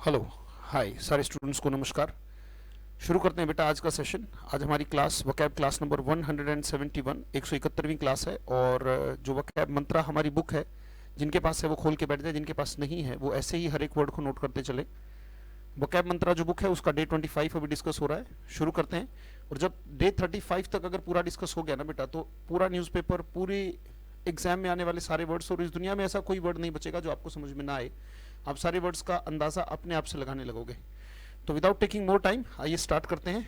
Hello. हाय सारे students को नमस्कार। शुरू करते हैं बेटा आज का सेशन। आज हमारी क्लास वकैब क्लास नंबर 171 171वीं क्लास है। और जो वकैब मंत्रा हमारी बुक है, जिनके पास है वो खोल के बैठ जाए, जिनके पास नहीं है वो ऐसे ही हर एक वर्ड को नोट करते चले। वकैब मंत्रा जो बुक है उसका डे 25 अभी डिस्कस हो रहा है। शुरू करते हैं। और जब डे 35 तक अगर पूरा डिस्कस हो गया ना बेटा, तो पूरा न्यूज़पेपर, पूरी एग्जाम में आने वाले सारे वर्ड्स, और इस दुनिया में ऐसा कोई वर्ड नहीं बचेगा जो आपको समझ में ना आए। आप सारे वर्ड्स का अंदाज़ा अपने आप से लगाने लगोगे। तो विदाउट टेकिंग मोर टाइम आइए स्टार्ट करते हैं,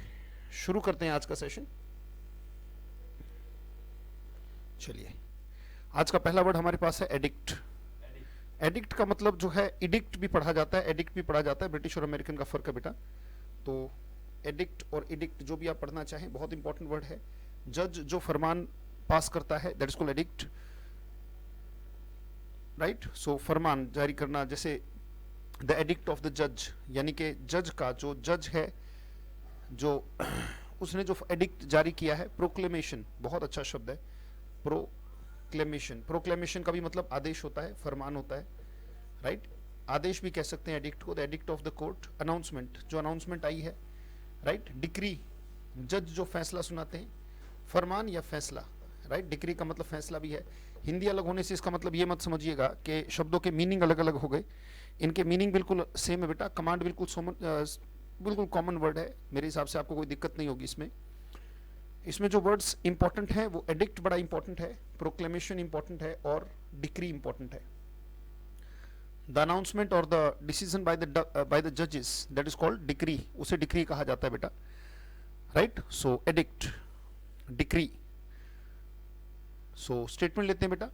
शुरू करते हैं आज का सेशन। चलिए, आज का पहला वर्ड हमारे पास है एडिक्ट। एडिक्ट का मतलब जो है, इडिक्ट भी पढ़ा जाता है, एडिक्ट भी पढ़ा जाता है। ब्रिटिश और अमेरिकन का फर्क है बेटा। तो एडिक्ट और इडिक्ट जो भी आप पढ़ना चाहें, बहुत इंपॉर्टेंट वर्ड है। जज जो फरमान पास करता है, that is called edict, right. So फरमान जारी करना, जैसे द एडिक्ट ऑफ द जज, यानी कि जज का, जो जज है, जो उसने जो एडिक्ट जारी किया है। प्रोक्लेमेशन बहुत अच्छा शब्द है, प्रोक्लेमेशन। प्रोक्लेमेशन का भी मतलब आदेश होता है, फरमान होता है, राइट। आदेश भी कह सकते हैं एडिक्ट को, the edict of the court. Announcement, जो अनाउंसमेंट आई है, राइट। डिक्री, जज जो फैसला सुनाते हैं, फरमान या फैसला, राइट। डिक्री का मतलब फैसला भी है। हिंदी अलग होने से इसका मतलब ये मत समझिएगा कि शब्दों के मीनिंग अलग अलग हो गए। इनके मीनिंग बिल्कुल सेम है बेटा। कमांड बिल्कुल कॉमन वर्ड है। मेरे हिसाब से आपको कोई दिक्कत नहीं होगी इसमें। इसमें जो वर्ड्स इंपॉर्टेंट हैं वो एडिक्ट बड़ा इंपॉर्टेंट है, प्रोक्लेमेशन इंपॉर्टेंट है, और डिक्री इंपॉर्टेंट है। द अनाउंसमेंट और द डिसीजन बाय द जजेस, दैट इज कॉल्ड डिक्री, उसे डिक्री कहा जाता है बेटा, राइट। सो एडिक्ट, डिक्री। सो स्टेटमेंट लेते हैं बेटा।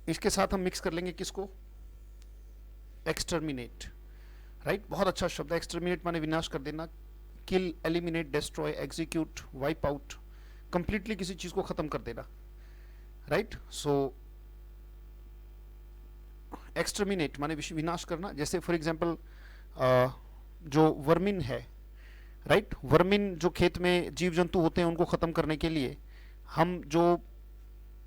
इसके साथ हम मिक्स कर लेंगे किसको, एक्सटर्मिनेट, राइट। बहुत अच्छा शब्द है एक्सटर्मिनेट, माने विनाश कर देना। Kill, eliminate, destroy, execute, wipe out, completely किसी चीज को खत्म कर देना, राइट। सो एक्सटर्मिनेट माने विनाश करना। जैसे फॉर एग्जांपल जो वर्मिन है, राइट। वर्मिन जो खेत में जीव जंतु होते हैं उनको खत्म करने के लिए हम जो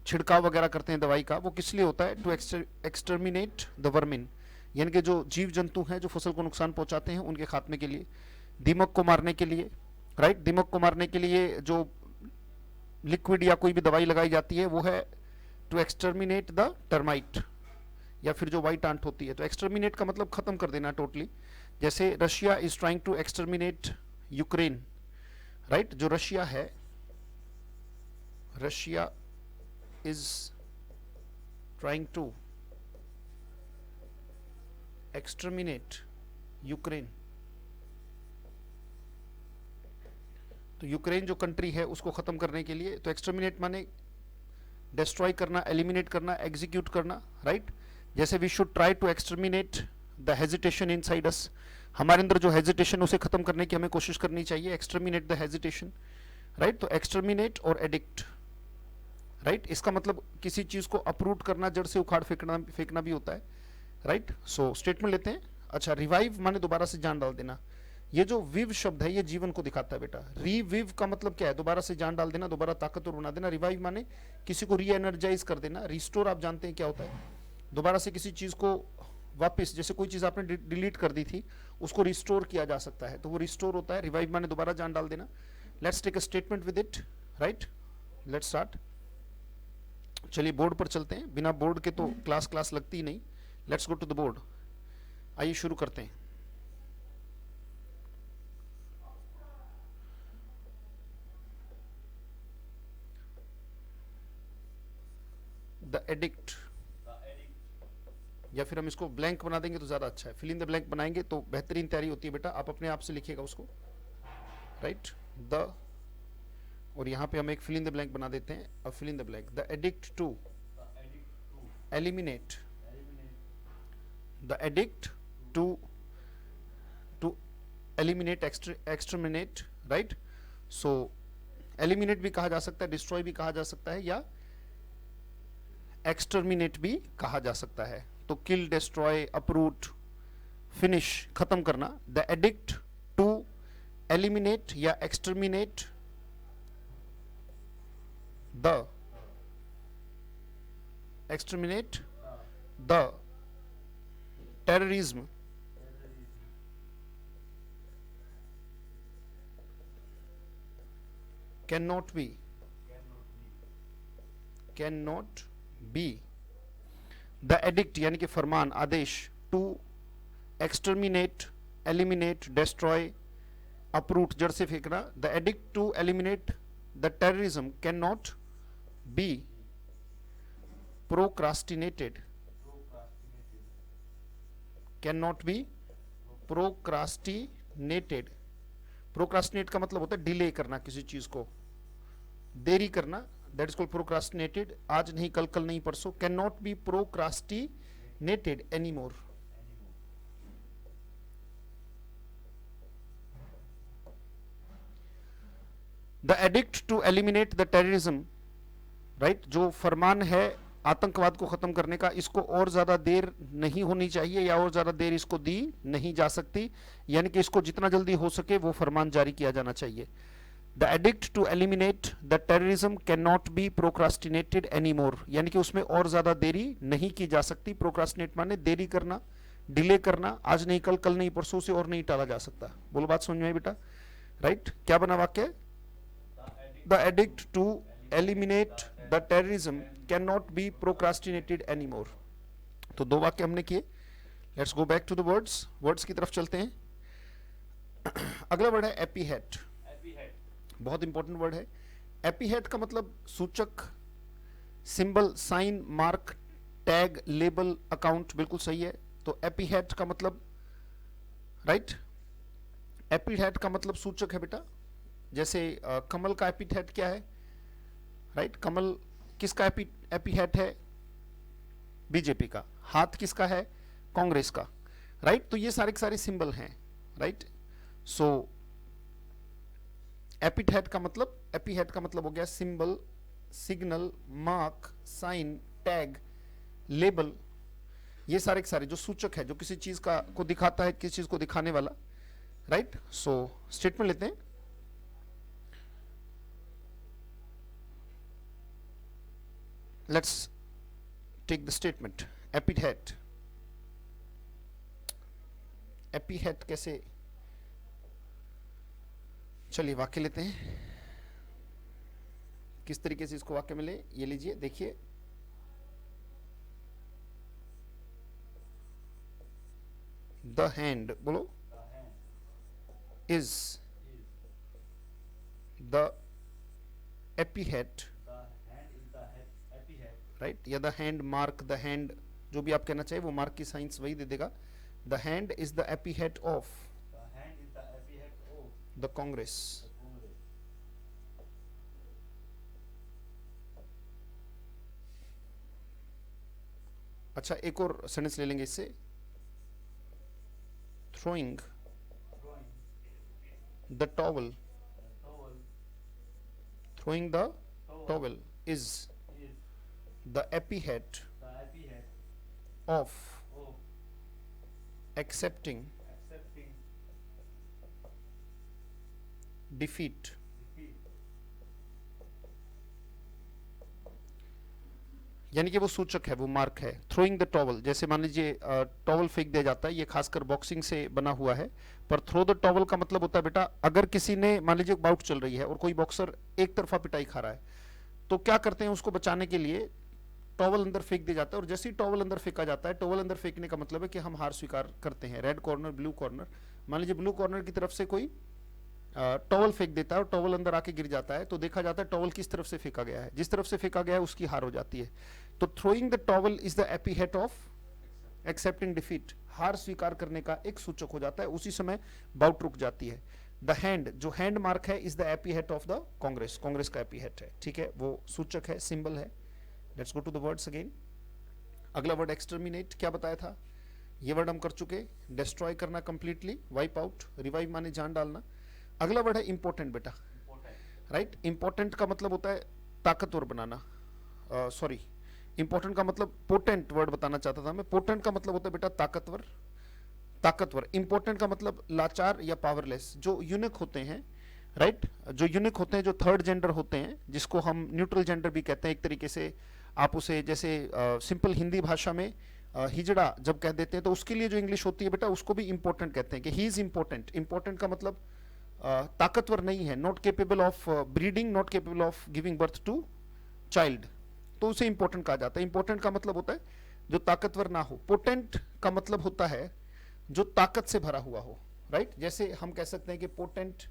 छिड़काव वगैरह करते हैं दवाई का, वो किस लिए होता है, टू एक्सटर्मिनेट द वर्मिन, यानी कि जो जीव जंतु हैं जो फसल को नुकसान पहुंचाते हैं उनके खात्मे के लिए। दीमक को मारने के लिए, राइट। दीमक को मारने के लिए जो लिक्विड या कोई भी दवाई लगाई जाती है वो है टू एक्सटर्मिनेट द टर्माइट, या फिर जो व्हाइट आंट होती है। तो एक्सटर्मिनेट का मतलब खत्म कर देना टोटली। जैसे Russia is trying to exterminate Ukraine, right. जो रशिया है, Russia is trying to exterminate Ukraine. तो यूक्रेन जो कंट्री है उसको खत्म करने के लिए, तो एक्सटर्मिनेट माने डिस्ट्रॉय करना, एलिमिनेट करना, एग्जीक्यूट करना, राइट। जैसे we should try to exterminate the hesitation inside us, हमारे अंदर जो हेजिटेशन उसे खत्म करने की हमें कोशिश करनी चाहिए। Exterminate the hesitation, right. तो एक्सटर्मिनेट और एडिक्ट, राइट। इसका मतलब किसी चीज को अपरूट करना, जड़ से उखाड़ फेंकना भी होता है, राइट। सो स्टेटमेंट लेते हैं। अच्छा, रिवाइव माने दोबारा से जान डाल देना। ये जो विव शब्द है ये जीवन को दिखाता है बेटा। रीविव का मतलब क्या है, दोबारा से जान डाल देना, दोबारा ताकतवर बना देना। रिवाइव माने किसी को री एनर्जाइज कर देना। रिस्टोर आप जानते हैं क्या होता है, दोबारा से किसी चीज को वापस, जैसे कोई चीज आपने डिलीट कर दी थी उसको रिस्टोर किया जा सकता है, तो वो रिस्टोर होता है। रिवाइव माने दोबारा जान डाल देना। Let's take a statement with it, right. Let's start. चलिए बोर्ड पर चलते हैं, बिना बोर्ड के तो क्लास लगती ही नहीं। Let's go to the board. आइए शुरू करते हैं। द एडिक्ट, या फिर हम इसको ब्लैंक बना देंगे तो ज्यादा अच्छा है। फिल इन द ब्लैंक बनाएंगे तो बेहतरीन तैयारी होती है बेटा। आप अपने आप से लिखिएगा उसको, राइट। द, और यहां पे हम एक फिल इन द ब्लैंक बना देते हैं। अब fill in the blank, the edict to eliminate, the edict to eliminate, exterminate, right. So eliminate भी कहा जा सकता है, डिस्ट्रॉय भी कहा जा सकता है, या एक्सटर्मिनेट भी कहा जा सकता है। तो किल, डिस्ट्रॉय, अपरूट, फिनिश, खत्म करना। द एडिक्ट टू एलिमिनेट या exterminate the, exterminate the terrorism cannot be the edict यानी कि फरमान, आदेश, to exterminate, eliminate, destroy, uproot, जड़ से फेंकना, the edict to eliminate the terrorism cannot be procrastinated, cannot be procrastinated. Procrastinate का मतलब होता है डिले करना, किसी चीज को देरी करना, दैट इज कॉल्ड प्रोक्रास्टिनेटेड. आज नहीं कल, कल नहीं परसों. Can not be procrastinated any more. The edict to eliminate the terrorism, right, जो फरमान है आतंकवाद को खत्म करने का, इसको और ज्यादा देर नहीं होनी चाहिए या और ज्यादा देर इसको दी नहीं जा सकती, यानी कि इसको जितना जल्दी हो सके वो फरमान जारी किया जाना चाहिए. The edict to eliminate the terrorism can not be procrastinated any more, यानी कि उसमें और ज्यादा देरी नहीं की जा सकती. प्रोक्रास्टिनेट माने देरी करना, डिले करना, आज नहीं कल, कल नहीं परसों से और नहीं टाला जा सकता. बोलो बात समझ में आई बेटा, राइट. क्या बना वाक्य? The edict to eliminate the terrorism can not be procrastinated any more. तो दो वाक्य हमने किए. Let's go back to the words. Words की तरफ चलते हैं. अगला वर्ड है एपीहेट. बहुत इंपॉर्टेंट वर्ड है. एपीहेट का मतलब सूचक, symbol, sign, mark, tag, label, account. बिल्कुल सही है. तो एपीहेट का मतलब, राइट, एपीहेट का मतलब सूचक है बेटा. जैसे कमल का एपीहेट क्या है, राइट. कमल किसका एपीहेट है? बीजेपी का. हाथ किसका है? कांग्रेस का, राइट. तो ये सारे के सारे सिंबल हैं, राइट. सो एपीहेट का मतलब हो गया symbol, signal, mark, sign, tag, label. ये सारे के सारे जो सूचक है, जो किसी चीज का को दिखाता है, किसी चीज को दिखाने वाला, राइट. सो स्टेटमेंट लेते हैं. Let's take the statement. Epithet. Epithet कैसे? चलिए वाक्य लेते हैं. किस तरीके से इसको वाक्य मिले, ये लीजिए, देखिए. The hand, बोलो, is the epithet, राइट. या the hand, mark, the hand, जो भी आप कहना चाहिए वो मार्क की साइंस वही दे देगा. The hand is the epithet of the Congress. अच्छा, एक और सेंटेंस ले लेंगे इससे. Throwing the towel, throwing the towel is the epithet of accepting defeat. यानी कि वो सूचक है, वो मार्क है. थ्रोइंग द टॉवल, जैसे मान लीजिए टॉवल फेंक दिया जाता है, ये खासकर बॉक्सिंग से बना हुआ है. पर थ्रो द टॉवल का मतलब होता है बेटा, अगर किसी ने, मान लीजिए बाउट चल रही है और कोई बॉक्सर एक तरफा पिटाई खा रहा है, तो क्या करते हैं, उसको बचाने के लिए टॉवल अंदर फेंक दिया जाता है. और जैसे ही टॉवल अंदर फेंका जाता है, टॉवल अंदर फेंकने का मतलब है कि हम हार स्वीकार करते हैं. Red corner, blue corner. मान लीजिए ब्लू कॉर्नर की तरफ से कोई टॉवल फेंक देता है और टॉवल अंदर आके गिर जाता है, तो देखा जाता है टॉवल किस तरफ से फेंका गया है. जिस तरफ से फेंका गया है उसकी हार हो जाती है. तो throwing the towel is the epithet of accepting defeat. हार स्वीकार करने का एक सूचक हो जाता है. उसी समय बाउट रुक जाती है. द हैंड, जो हैंड मार्क है, is the epithet of the Congress. Congress का एपीहेट है, ठीक है, वो सूचक है, सिंबल है. Let's go to the words again. अगला वर्ड एक्सटर्मिनेट. क्या बताया था? ये वर्ड हम कर चुके. डिस्ट्रॉय करना कंप्लीटली, वाइप आउट. रिवाइव माने जान डालना. अगला वर्ड है इंपॉर्टेंट बेटा, राइट. इंपॉर्टेंट का मतलब होता है ताकतवर बनाना. सॉरी, इंपॉर्टेंट का मतलब पोटेंट वर्ड बताना चाहता था मैं. पोटेंट का मतलब होता है बेटा ताकतवर, ताकतवर. इंपॉर्टेंट का मतलब लाचार या पावरलेस. जो यूनिक होते हैं, राइट, जो यूनिक होते हैं, जो थर्ड जेंडर होते हैं, जिसको हम न्यूट्रल जेंडर भी कहते हैं एक तरीके से. आप उसे जैसे सिंपल हिंदी भाषा में हिजड़ा जब कह देते हैं तो उसके लिए जो इंग्लिश होती है बेटा उसको भी इंपॉर्टेंट कहते हैं कि ही इज इंपॉर्टेंट। इंपॉर्टेंट का मतलब ताकतवर नहीं है, not capable of breeding, not capable of giving birth to child, तो उसे इंपॉर्टेंट कहा जाता है। इंपॉर्टेंट का मतलब होता है जो ताकतवर ना हो। पोटेंट का मतलब होता है जो ताकत से भरा हुआ हो, राइट। जैसे हम कह सकते हैं कि potent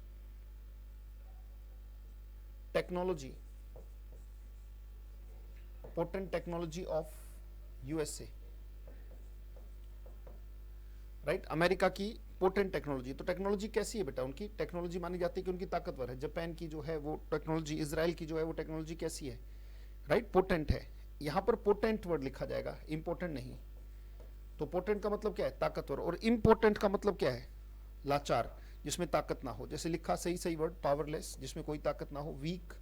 technology, potent technology of USA, right. America की पोटेंट टेक्नोलॉजी, तो टेक्नोलॉजी कैसी है बेटा, उनकी टेक्नोलॉजी मानी जाती है कि उनकी ताकतवर है। जापान की जो है वो टेक्नोलॉजी, इजराइल की जो है वो टेक्नोलॉजी कैसी है, राइट, पोटेंट है। यहां पर पोटेंट वर्ड लिखा जाएगा, इंपोर्टेंट नहीं। तो पोटेंट का मतलब क्या है, ताकतवर, और इंपोर्टेंट का मतलब क्या है, लाचार, जिसमें ताकत ना हो। जैसे लिखा सही सही वर्ड, पावरलेस जिसमें कोई ताकत ना हो, वीक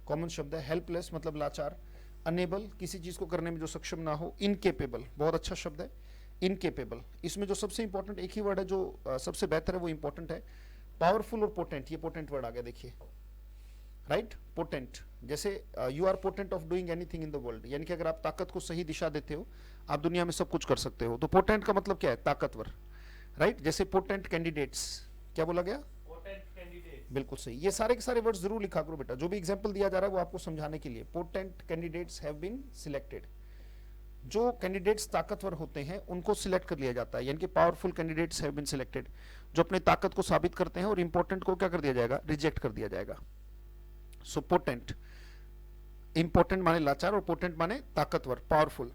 कॉमन शब्द है, हेल्पलेस मतलब लाचार, अनेबल किसी चीज को करने में जो सक्षम ना हो, इनकेपेबल बहुत अच्छा शब्द है, इनकेपेबल। इसमें जो सबसे इंपॉर्टेंट एक ही वर्ड है जो सबसे बेहतर है वो इंपॉर्टेंट है। पावरफुल और पोटेंट, ये पोटेंट वर्ड आ गया देखिए, राइट। पोटेंट जैसे you are potent of doing anything in the world, यानी कि अगर आप ताकत को सही दिशा देते हो आप दुनिया में सब कुछ कर सकते हो। तो पोटेंट का मतलब क्या है, ताकतवर, राइट। जैसे पोटेंट कैंडिडेट्स, क्या बोला गया, बिल्कुल सही। ये सारे के सारे वर्ड जरूर लिखा करो बेटा, जो भी एग्जांपल दिया जा रहा है वो आपको समझाने के लिए। Potent candidates have been selected, जो कैंडिडेट्स ताकतवर होते हैं उनको सिलेक्ट कर लिया जाता है, यानी कि powerful candidates have been selected, जो अपने ताकत को साबित करते हैं, और इंपॉर्टेंट को क्या कर दिया जाएगा, रिजेक्ट कर दिया जाएगा। सो पोटेंट, इंपॉर्टेंट माने लाचार और पोटेंट माने ताकतवर, पावरफुल।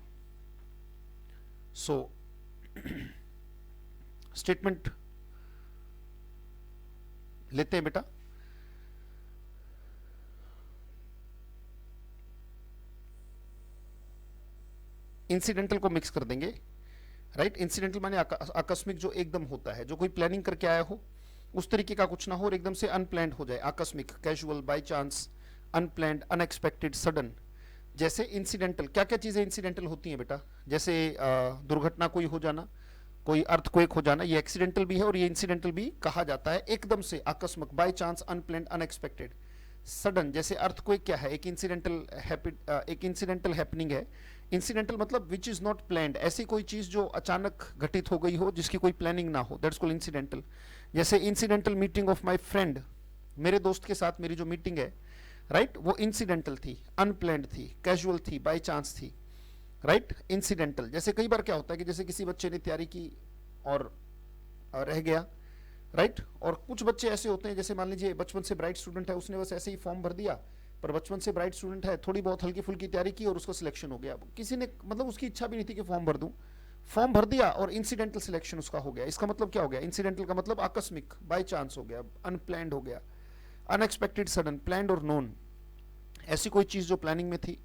सो स्टेटमेंट लेते हैं बेटा। इंसिडेंटल को मिक्स कर देंगे, राइट। इंसिडेंटल माने आकस्मिक, जो एकदम होता है, जो कोई प्लानिंग करके आया हो उस तरीके का कुछ ना हो और एकदम से अनप्लैंड हो जाए, आकस्मिक, casual, by chance, unplanned, unexpected, sudden. जैसे इंसिडेंटल, क्या क्या चीजें इंसिडेंटल होती हैं बेटा, जैसे दुर्घटना कोई हो जाना, कोई अर्थक्वेक हो जाना, ये एक्सीडेंटल भी है और ये इंसिडेंटल भी कहा जाता है। एकदम से, आकस्मिक, by chance, unplanned, unexpected, sudden. जैसे अर्थक्वेक क्या है, एक इंसिडेंटल हैपनिंग है। इंसिडेंटल मतलब विच इज नॉट प्लान्ड, ऐसी कोई चीज जो अचानक घटित हो गई हो जिसकी कोई प्लानिंग ना हो, दैट्स कॉल्ड इंसिडेंटल। जैसे incidental meeting of my friend, मेरे दोस्त के साथ मेरी जो मीटिंग है, राइट, वो इंसिडेंटल थी, अनप्लान्ड थी, कैजुअल थी, बाय चांस थी, राइट, इंसिडेंटल। जैसे कई बार क्या होता है कि जैसे किसी बच्चे ने तैयारी की और रह गया, राइट। और कुछ बच्चे ऐसे होते हैं, जैसे मान लीजिए बचपन से ब्राइट स्टूडेंट है, उसने बस ऐसे ही फॉर्म भर दिया, पर बचपन से ब्राइट स्टूडेंट है, थोड़ी बहुत हल्की फुल्की तैयारी की और उसका सिलेक्शन हो गया। किसी ने मतलब उसकी इच्छा भी नहीं थी कि फॉर्म भर दूं, फॉर्म भर दिया और इंसिडेंटल सिलेक्शन उसका हो गया। इसका मतलब क्या हो गया, इंसिडेंटल का मतलब आकस्मिक, बाय चांस हो गया, अनप्लैंड हो गया, अनएक्सपेक्टेड, सडन, प्लैंड और नोन, ऐसी कोई चीज जो प्लानिंग में थी।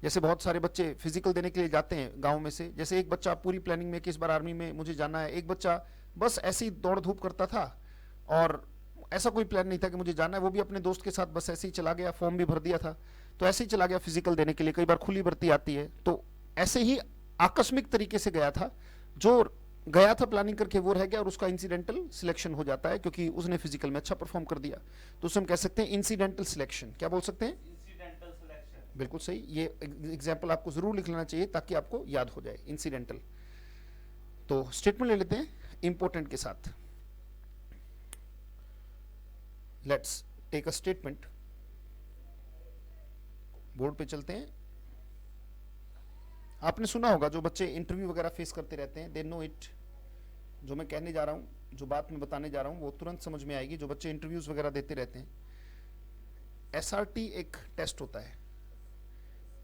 जैसे बहुत सारे बच्चे फिजिकल देने के लिए जाते हैं गांव में से, जैसे एक बच्चा पूरी प्लानिंग में कि इस बार आर्मी में मुझे जाना है, एक बच्चा बस ऐसे ही दौड़ धूप करता था और ऐसा कोई प्लान नहीं था कि मुझे जाना है, वो भी अपने दोस्त के साथ बस ऐसे ही चला गया, फॉर्म भी भर दिया था तो ऐसे ही चला गया फिजिकल देने के लिए। कई बार खुली भर्ती आती है तो ऐसे ही आकस्मिक तरीके से गया था, जो गया था प्लानिंग करके वो रह गया और उसका इंसिडेंटल सिलेक्शन हो जाता है क्योंकि उसने फिजिकल में अच्छा परफॉर्म कर दिया, तो उसे हम कह सकते हैं इंसिडेंटल सिलेक्शन। क्या बोल सकते हैं, बिल्कुल सही। ये एग्जाम्पल आपको जरूर लिख लेना चाहिए ताकि आपको याद हो जाए, इंसिडेंटल। तो स्टेटमेंट ले लेते हैं इंपॉर्टेंट के साथ। Let's take a statement, board पे चलते हैं। आपने सुना होगा, जो बच्चे इंटरव्यू वगैरह फेस करते रहते हैं, दे नो इट। जो मैं कहने जा रहा हूं, जो बात मैं बताने जा रहा हूं वो तुरंत समझ में आएगी। जो बच्चे इंटरव्यूज वगैरह देते रहते हैं, एसआरटी एक टेस्ट होता है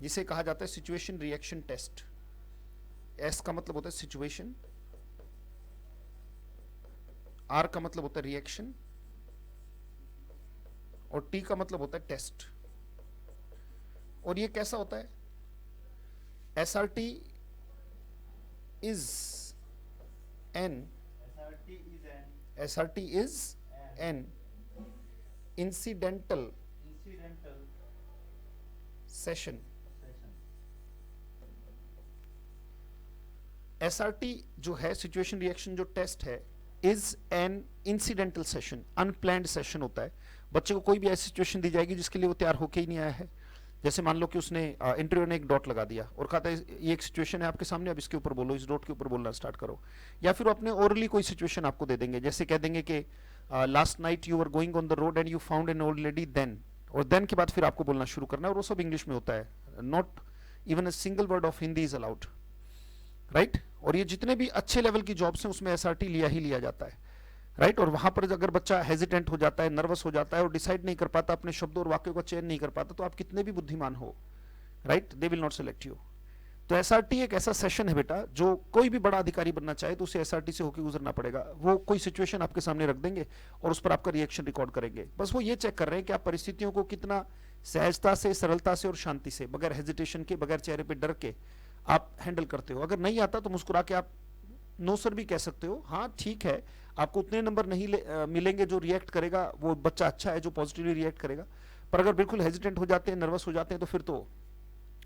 जिसे कहा जाता है सिचुएशन रिएक्शन टेस्ट। एस का मतलब होता है सिचुएशन, आर का मतलब होता है रिएक्शन और टी का मतलब होता है टेस्ट। और ये कैसा होता है, SRT is an incidental session. SRT जो है, सिचुएशन रिएक्शन जो टेस्ट है, is an incidental session, unplanned session होता है। बच्चे को कोई भी ऐसी सिचुएशन दी जाएगी जिसके लिए वो तैयार होके ही नहीं आया है, जैसे मान लो कि उसने इंटरव्यू ने एक डॉट लगा दिया और कहा था ये एक सिचुएशन है आपके सामने, अब इसके ऊपर बोलो, इस डॉट के ऊपर बोलना स्टार्ट करो। या फिर अपने ओरली कोई सिचुएशन आपको दे देंगे, जैसे कह देंगे कि last night you were going on the road and you found an old lady then, और देन के बाद फिर आपको बोलना शुरू करना है, और वो सब इंग्लिश में होता है, not even a single word of Hindi is allowed, right. और ये जितने भी अच्छे लेवल की जॉब्स हैं उसमें एसआरटी लिया ही लिया जाता है, राइट। और वहां पर अगर बच्चा हेजिटेंट हो जाता है, नर्वस हो जाता है और डिसाइड नहीं कर पाता, अपने शब्दों और वाक्यों का चयन नहीं कर पाता, तो आप कितने भी बुद्धिमान हो, right, they will not select you. तो एसआरटी एक ऐसा सेशन है बेटा, जो कोई भी बड़ा अधिकारी बनना चाहे तो उसे एसआरटी से होकर गुजरना पड़ेगा। वो कोई सिचुएशन आपके सामने रख देंगे और उस पर आपका रिएक्शन रिकॉर्ड करेंगे। बस वो ये चेक कर रहे हैं कि आप परिस्थितियों को कितना सहजता से, सरलता से और शांति से, बगैर हेजिटेशन के, बगैर चेहरे पे डर के आप हैंडल करते हो। अगर नहीं आता तो मुस्कुरा के आप नो सर भी कह सकते हो, हाँ ठीक है, आपको उतने नंबर नहीं मिलेंगे जो रिएक्ट करेगा वो बच्चा अच्छा है जो पॉजिटिवली रिएक्ट करेगा। पर अगर बिल्कुल हेजिटेंट हो जाते हैं, नर्वस हो जाते हैं, तो फिर तो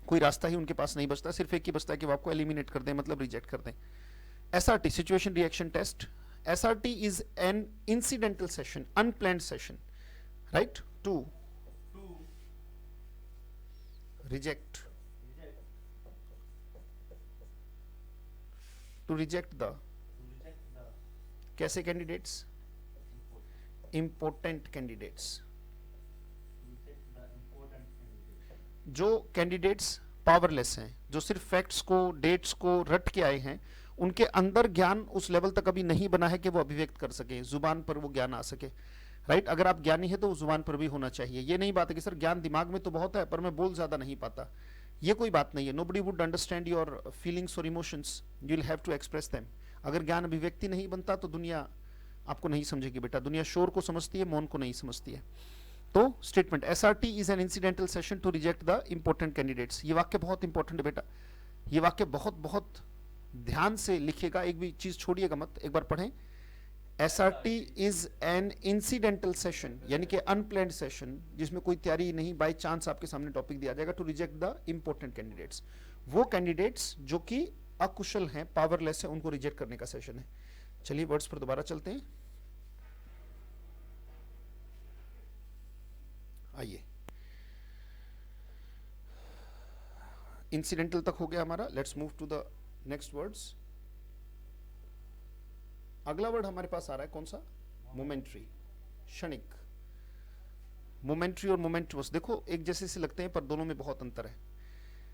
कोई रास्ता ही उनके पास नहीं बचता, सिर्फ एक ही बचता है कि वो आपको एलिमिनेट कर दें, मतलब रिजेक्ट कर दें। SRT, situation reaction test. SRT is an incidental session, unplanned session, right, to reject, to reject the कैसे कैंडिडेट्स, इंपोर्टेंट कैंडिडेट्स। जो कैंडिडेट्स पावरलेस हैं, जो सिर्फ फैक्ट्स को, डेट्स को रट के आए हैं, उनके अंदर ज्ञान उस लेवल तक अभी नहीं बना है कि वो अभिव्यक्त कर सके, जुबान पर वो ज्ञान आ सके, राइट। अगर आप ज्ञानी है तो वो जुबान पर भी होना चाहिए। ये नहीं बात है कि सर ज्ञान दिमाग में तो बहुत है पर मैं बोल ज्यादा नहीं पाता, ये कोई बात नहीं है। Nobody would understand your feelings और emotions, you will have to express them. अगर ज्ञान अभिव्यक्ति नहीं बनता तो दुनिया आपको नहीं समझेगी बेटा, दुनिया शोर को समझती है, मौन को नहीं समझती है। तो statement, SRT is an incidental session to reject the impotent candidates. ये वाक्य बहुत इंपॉर्टेंट है बेटा, ये वाक्य बहुत बहुत ध्यान से लिखिएगा, एक भी चीज छोड़िएगा मत, एक बार पढ़ें। SRT is an incidental session, यानी कि अनप्लान्ड सेशन, जिसमें कोई तैयारी नहीं, बाय चांस आपके सामने टॉपिक दिया जाएगा, to reject the impotent candidates. वो कैंडिडेट्स जो कि अकुशल हैं, पावरलेस हैं, उनको रिजेक्ट करने का सेशन है। चलिए वर्ड्स पर दोबारा चलते हैं, आइए। इंसिडेंटल तक हो गया हमारा, let's move to the next words. अगला वर्ड हमारे पास आ रहा है कौन सा, मोमेंट्री, क्षणिक। मोमेंट्री और मोमेंटुअस देखो एक जैसे से लगते हैं पर दोनों में बहुत अंतर है,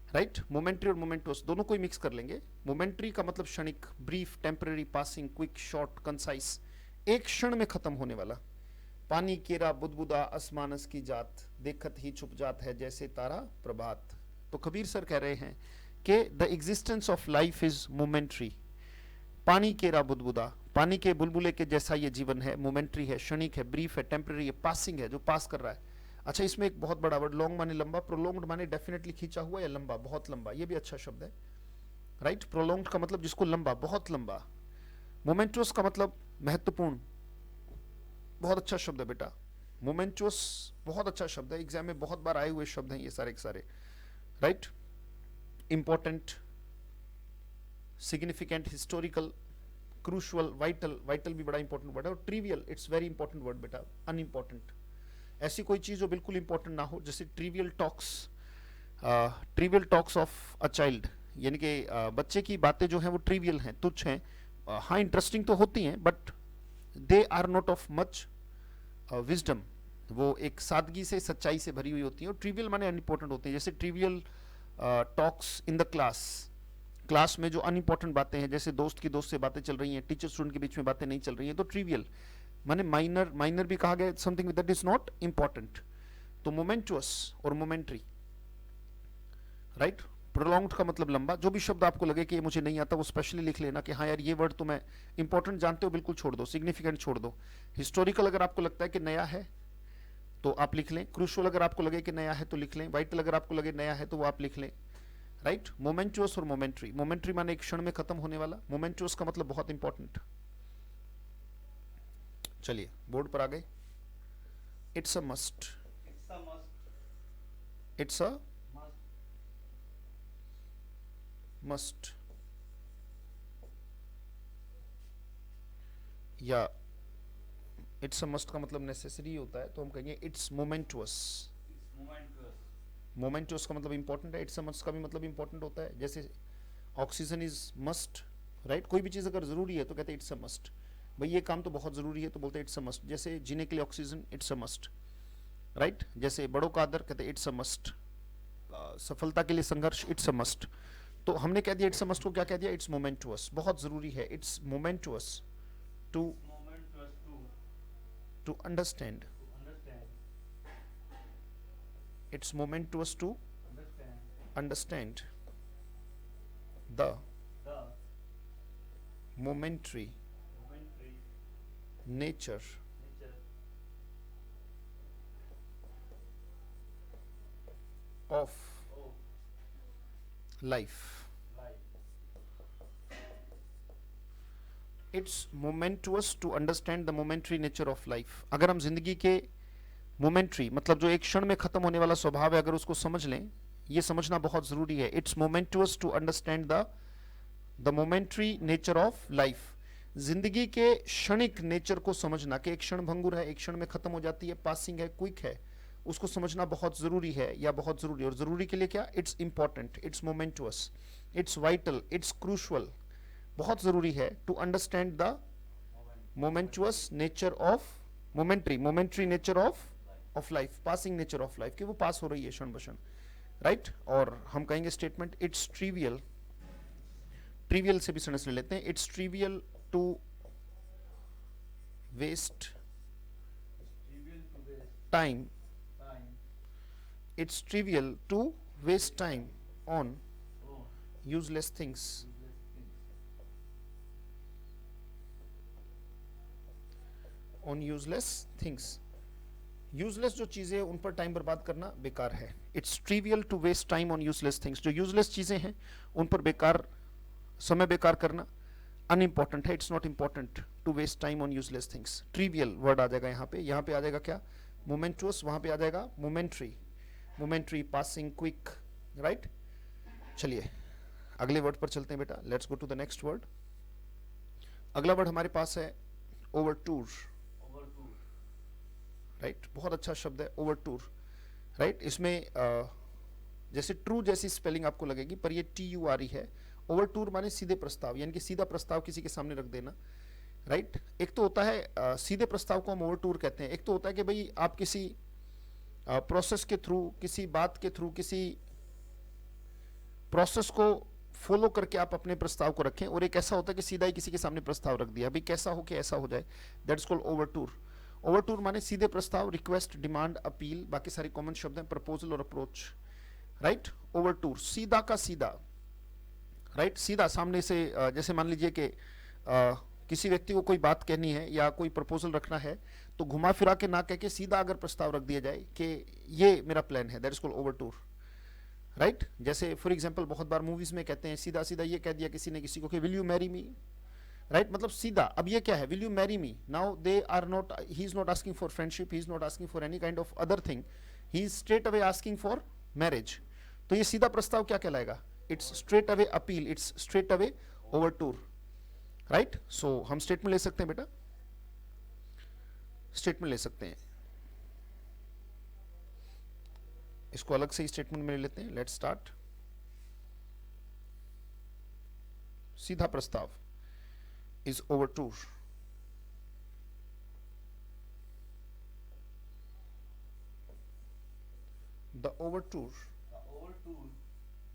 राइट। मोमेंट्री और मोमेंटुअस दोनों को ही मिक्स कर लेंगे। मोमेंट्री का मतलब क्षणिक, brief, temporary, passing, quick, short, concise, एक क्षण में खत्म होने वाला। पानी केरा बुदबुदा असमानस की जात, देखत ही छुप जात है जैसे तारा प्रभात। तो कबीर सर कह रहे हैं कि the existence of life is momentary. पानी केरा बुदबुदा, पानी के बुलबुले के जैसा ये जीवन है, मोमेंट्री है, क्षणिक है, ब्रीफ है, टेम्पररी है, पासिंग है, जो पास कर रहा है। अच्छा, इसमें एक बहुत बड़ा वर्ड, लॉन्ग माने लंबा, प्रोलॉन्ग्ड माने डेफिनेटली खींचा हुआ या लंबा, बहुत लंबा, ये भी अच्छा शब्द है, राइट। प्रोलॉन्ग्ड का मतलब जिसको लंबा, बहुत लंबा। मोमेंटुअस का मतलब महत्वपूर्ण, बहुत अच्छा शब्द है बेटा, मोमेंटुअस बहुत अच्छा शब्द है, एग्जाम में बहुत बार आए हुए शब्द हैं ये सारे के सारे, right. Important, significant, historical, crucial, vital, vital भी बड़ा इंपॉर्टेंट वर्ड है, और trivial, it's very important word बेटा, अनइंपॉर्टेंट। ऐसी कोई चीज जो बिल्कुल इंपॉर्टेंट ना हो, जैसे trivial talks, trivial talks of a child, यानी कि बच्चे की बातें जो हैं वो ट्रिवियल हैं, तुच्छ हैं, हाँ इंटरेस्टिंग तो होती हैं but they are not of much wisdom, वो एक सादगी से, सच्चाई से भरी हुई होती है। और ट्रिवियल माने अनइम्पोर्टेंट होते हैं, जैसे trivial talks in the class, class में जो अनइम्पोर्टेंट बातें हैं, जैसे दोस्त की दोस्त से बातें चल रही हैं, टीचर स्टूडेंट के बीच में बातें नहीं चल रही हैं, तो ट्रिवियल माने माइनर, माइनर भी कहा गया, something that is not important. तो मोमेंटुअस और मोमेंट्री, राइट। प्रोलॉन्ग्ड का मतलब लंबा। जो भी शब्द आपको लगे कि ये मुझे नहीं आता वो स्पेशली लिख लेना कि हाँ यार ये वर्ड तो मैं इंपॉर्टेंट जानते हो, बिल्कुल छोड़ दो, सिग्निफिकेंट छोड़ दो। हिस्टोरिकल अगर आपको लगता है कि नया है तो आप लिख लें, क्रूशल अगर आपको लगे कि नया है तो लिख लें, वाइटल अगर आपको लगे नया है तो वो आप लिख लें, राइट। मोमेंटुअस और मोमेंट्री, मोमेंट्री माने एक क्षण में खत्म होने वाला, मोमेंटुअस का मतलब बहुत इंपॉर्टेंट। चलिए बोर्ड पर आ गए। It's a must, it's a must, या इट्स अ मस्ट का मतलब नेसेसरी होता है, तो हम कहेंगे इट्स मोमेंटुअस, मोमेंटोस का मतलब इंपॉर्टेंट है, इट्स अ मस्ट का भी मतलब इंपॉर्टेंट होता है। जैसे ऑक्सीजन इज मस्ट, राइट, कोई भी चीज़ अगर ज़रूरी है तो कहते हैं इट्स अ मस्ट, भाई ये काम तो बहुत ज़रूरी है तो बोलते हैं इट्स अ मस्ट। जैसे जीने के लिए oxygen, it's a must, right. जैसे बड़ों का आदर, कहते हैं इट्स अ मस्ट। सफलता के लिए संघर्ष, इट्स अ मस्ट। तो हमने कह दिया इट्स अ मस्ट को, क्या कह दिया, इट्स मोमेंटुअस, बहुत ज़रूरी है, it's momentous to to understand, it's momentous to understand the momentary nature of life. It's momentous to understand the momentary nature of life. अगर हम जिंदगी के मोमेंट्री मतलब जो एक क्षण में खत्म होने वाला स्वभाव है, अगर उसको समझ लें, ये समझना बहुत जरूरी है। It's momentous to understand the momentary nature of life, जिंदगी के क्षणिक नेचर को समझना कि एक क्षण भंगुर है, एक क्षण में खत्म हो जाती है, पासिंग है, क्विक है, उसको समझना बहुत जरूरी है या बहुत जरूरी। और जरूरी के लिए क्या, it's important, it's momentous, it's vital, it's crucial, बहुत जरूरी है to understand the momentous nature of momentary nature of life, passing nature of life, कि वो पास हो रही है क्षण बक्षण, राइट। और हम कहेंगे स्टेटमेंट इट्स ट्रिवियल, ट्रिवियल से भी समझ लेते हैं, it's trivial to waste time, it's trivial to waste time on useless things, on useless things, useless जो चीजें हैं उन पर टाइम बर्बाद करना बेकार है। It's trivial to waste time on useless things, जो यूजलेस चीजें हैं उन पर बेकार समय बेकार करना अनइम्पॉर्टेंट है, it's not important to waste time on useless things. Trivial word आ जाएगा यहाँ पे आ जाएगा क्या, मोमेंटुअस, वहां पे आ जाएगा मोमेंट्री, पासिंग, क्विक, राइट। चलिए अगले वर्ड पर चलते हैं बेटा, let's go to the next word. अगला वर्ड हमारे पास है ओवरटूर, राइट, बहुत अच्छा शब्द है ओवरटूर, राइट। इसमें जैसे ट्रू जैसी स्पेलिंग आपको लगेगी, पर ये TURE है। ओवरटूर माने सीधे प्रस्ताव, यानी कि सीधा प्रस्ताव किसी के सामने रख देना, राइट। एक तो होता है सीधे प्रस्ताव को हम ओवरटूर कहते हैं, एक तो होता है कि भाई आप किसी प्रोसेस के थ्रू, किसी बात के थ्रू, किसी प्रोसेस को फॉलो करके आप अपने प्रस्ताव को रखें, और एक ऐसा होता है कि सीधा ही किसी के सामने प्रस्ताव रख दिया, भाई कैसा हो कि ऐसा हो जाए, दैट्स कॉल्ड ओवरटूर। ओवरटूर माने सीधे प्रस्ताव, रिक्वेस्ट, डिमांड, अपील, बाकी सारे कॉमन शब्द हैं, प्रपोजल और अप्रोच, राइट। ओवरटूर, सीधा का सीधा, राइट, सीधा सामने से। जैसे मान लीजिए कि किसी व्यक्ति को कोई बात कहनी है या कोई प्रपोजल रखना है, तो घुमा फिरा के ना कह के सीधा अगर प्रस्ताव रख दिया जाए कि ये मेरा प्लान है, दैट इज कॉल्ड ओवरटूर, राइट। जैसे फॉर एग्जांपल बहुत बार मूवीज में कहते हैं सीधा सीधा ये कह दिया किसी ने किसी को कि will you marry me, right, मतलब सीधा। अब ये क्या है, will you marry me, now they are not, he is not asking for friendship, he is not asking for any kind of other thing, he is straight away asking for marriage. तो ये सीधा प्रस्ताव क्या कहलाएगा, it's straight away appeal, it's straight away overture, right. So हम statement ले सकते हैं बेटा, स्टेटमेंट ले सकते हैं, इसको अलग से ही स्टेटमेंट में ले लेते हैं। Let's start. सीधा प्रस्ताव is overture, the overture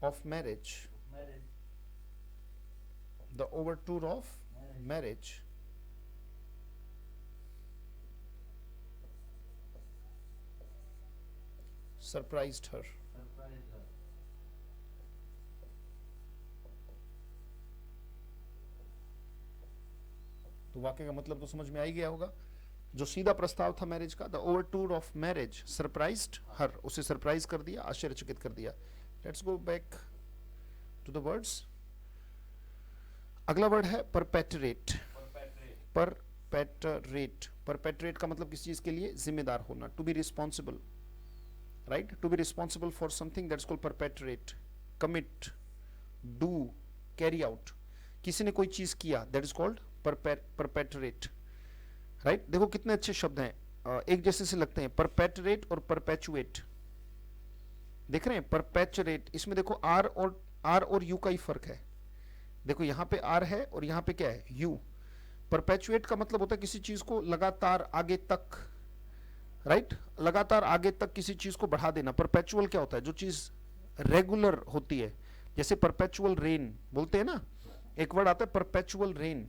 of marriage, the overture of marriage surprised her, तो वाक्य का मतलब तो समझ में आ ही गया होगा। जो सीधा प्रस्ताव था मैरिज का, the overture of marriage surprised her, उसे सरप्राइज कर दिया, आश्चर्यचकित कर दिया। Let's go back to the words. अगला वर्ड है परपेटरेट, परपेटरेट का मतलब किसी चीज के लिए जिम्मेदार होना, to be responsible, right, to be responsible for something, that's called perpetrate. Commit, do, carry out, किसी ने कोई चीज किया, that is called perpetrate, right. देखो कितने अच्छे शब्द हैं, एक जैसे से लगते हैं, परपेटरेट और परपेचुएट, देख रहे हैं परपेचुएट, इसमें देखो आर और यू का ही फर्क है। देखो यहाँ पे आर है और यहाँ पे क्या है, यू। परपेचुएट का मतलब होता है किसी चीज को लगातार आगे तक, राइट, लगातार आगे तक किसी चीज को बढ़ा देना। परपेचुअल क्या होता है, जो चीज रेगुलर होती है, जैसे परपेचुअल रेन बोलते हैं ना, एक वर्ड आता है perpetual rain,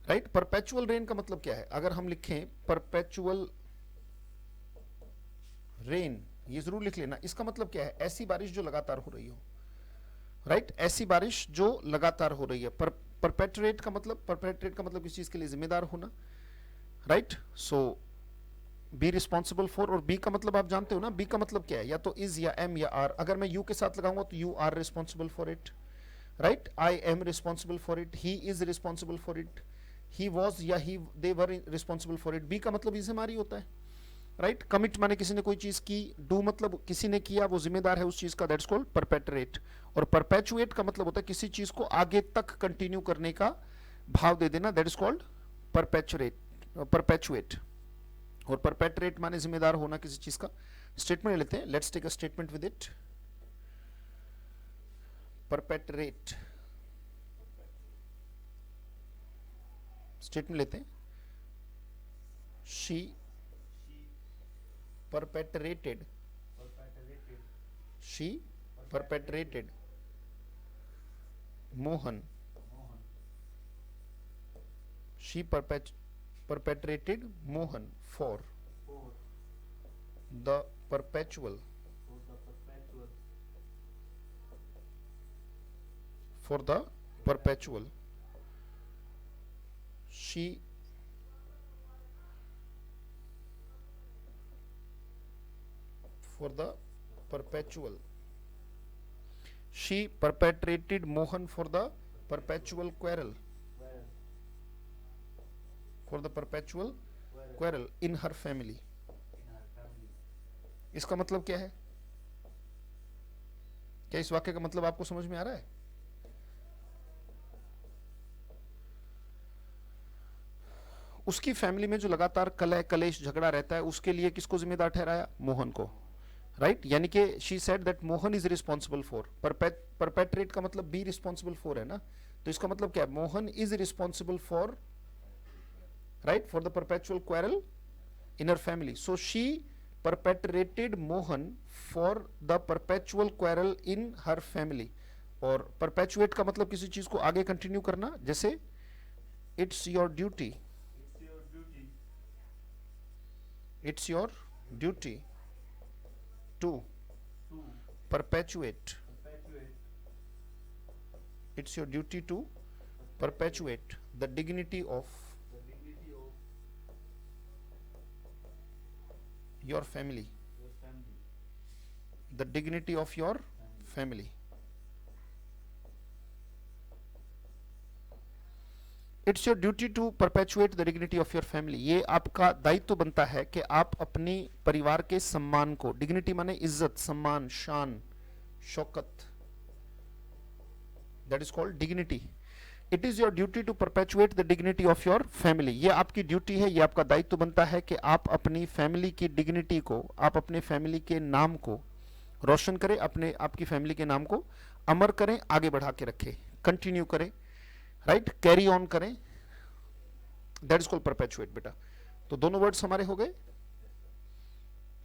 right. Perpetual rain का मतलब क्या है, अगर हम लिखें परपेचुअल रेन, ये जरूर लिख लेना, इसका मतलब क्या है, ऐसी बारिश जो लगातार हो रही हो, राइट, ऐसी बारिश जो लगातार हो रही है। परपेट्रेट का मतलब किसी चीज के लिए जिम्मेदार होना, right. So B responsible for, और बी का मतलब आप जानते हो ना, बी का मतलब क्या है, या तो इज या एम या आर। अगर मैं यू के साथ लगाऊंगा तो you are responsible for it, right, I am responsible for it, he is responsible for it, he was या he they were responsible for it. Be का मतलब इज हमारी होता है, राइट। कमिट माने किसी ने कोई चीज की, डू मतलब किसी ने किया, वो जिम्मेदार है उस चीज का, दैट्स कॉल्ड परपेट्रेट। और परपेचुएट का मतलब होता है किसी चीज को आगे तक कंटिन्यू करने का भाव दे देना, दैट इज कॉल्ड परपेचुएट। और परपेट्रेट माने जिम्मेदार होना किसी चीज का। स्टेटमेंट लेते हैं, let's take a statement with it. Perpetrate, statement लेते हैं, she perpetrated, she perpetrated, Mohan, she perpetrated Mohan for the perpetual, for the perpetual, she for the perpetual, she perpetrated Mohan for the perpetual quarrel, for the perpetual quarrel in her family. इसका मतलब क्या है, क्या इस वाक्य का मतलब आपको समझ में आ रहा है? उसकी फैमिली में जो लगातार कलह कलेश झगड़ा रहता है, उसके लिए किसको जिम्मेदार ठहराया, मोहन को, राइट। यानी कि she said that Mohan is responsible for, perpetrate का मतलब बी रिस्पॉन्सिबल फॉर है ना, तो इसका मतलब क्या है, Mohan is responsible for, right, for the perpetual quarrel in her family. So she perpetrated Mohan for the perpetual quarrel in her family. और परपेचुएट का मतलब किसी चीज को आगे कंटिन्यू करना, जैसे it's your duty, it's your duty to perpetuate, it's your duty to perpetuate the dignity of your family, the dignity of your family. It's your duty to perpetuate the dignity of your family. ये आपका दायित्व बनता है कि आप अपनी परिवार के सम्मान को, डिग्निटी माने इज्जत, सम्मान, शान, शौकत, that is called dignity. It is your duty to perpetuate the dignity of your family. ये आपकी ड्यूटी है, ये आपका दायित्व बनता है कि आप अपनी फैमिली की डिग्निटी को, आप अपने फैमिली के नाम को रोशन करें, अपने आपकी फैमिली के नाम को अमर करें, आगे बढ़ा के रखें, कंटिन्यू करें, राइट, कैरी ऑन करें, दैट इज कॉल्ड परपेचुएट बेटा। तो दोनों वर्ड्स हमारे हो गए।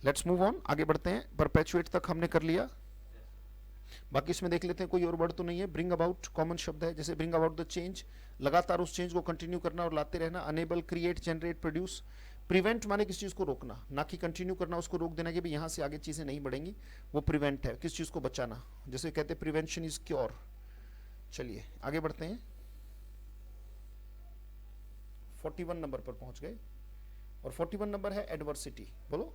लेट्स मूव ऑन, आगे बढ़ते हैं। परपेचुएट तक हमने कर लिया, बाकी इसमें देख लेते हैं कोई और वर्ड तो नहीं है। ब्रिंग अबाउट कॉमन शब्द है, जैसे ब्रिंग अबाउट द चेंज, लगातार उस चेंज को कंटिन्यू करना और लाते रहना। Enable, create, generate, produce. Prevent माने किस चीज को रोकना, ना कि कंटिन्यू करना, उसको रोक देना कि भी यहां से आगे चीजें नहीं बढ़ेंगी, वो प्रिवेंट है, किस चीज को बचाना, जैसे कहते हैं प्रिवेंशन इज क्योर। चलिए आगे बढ़ते हैं, 41 नंबर पर पहुंच गए, और 41 नंबर है एडवर्सिटी। बोलो,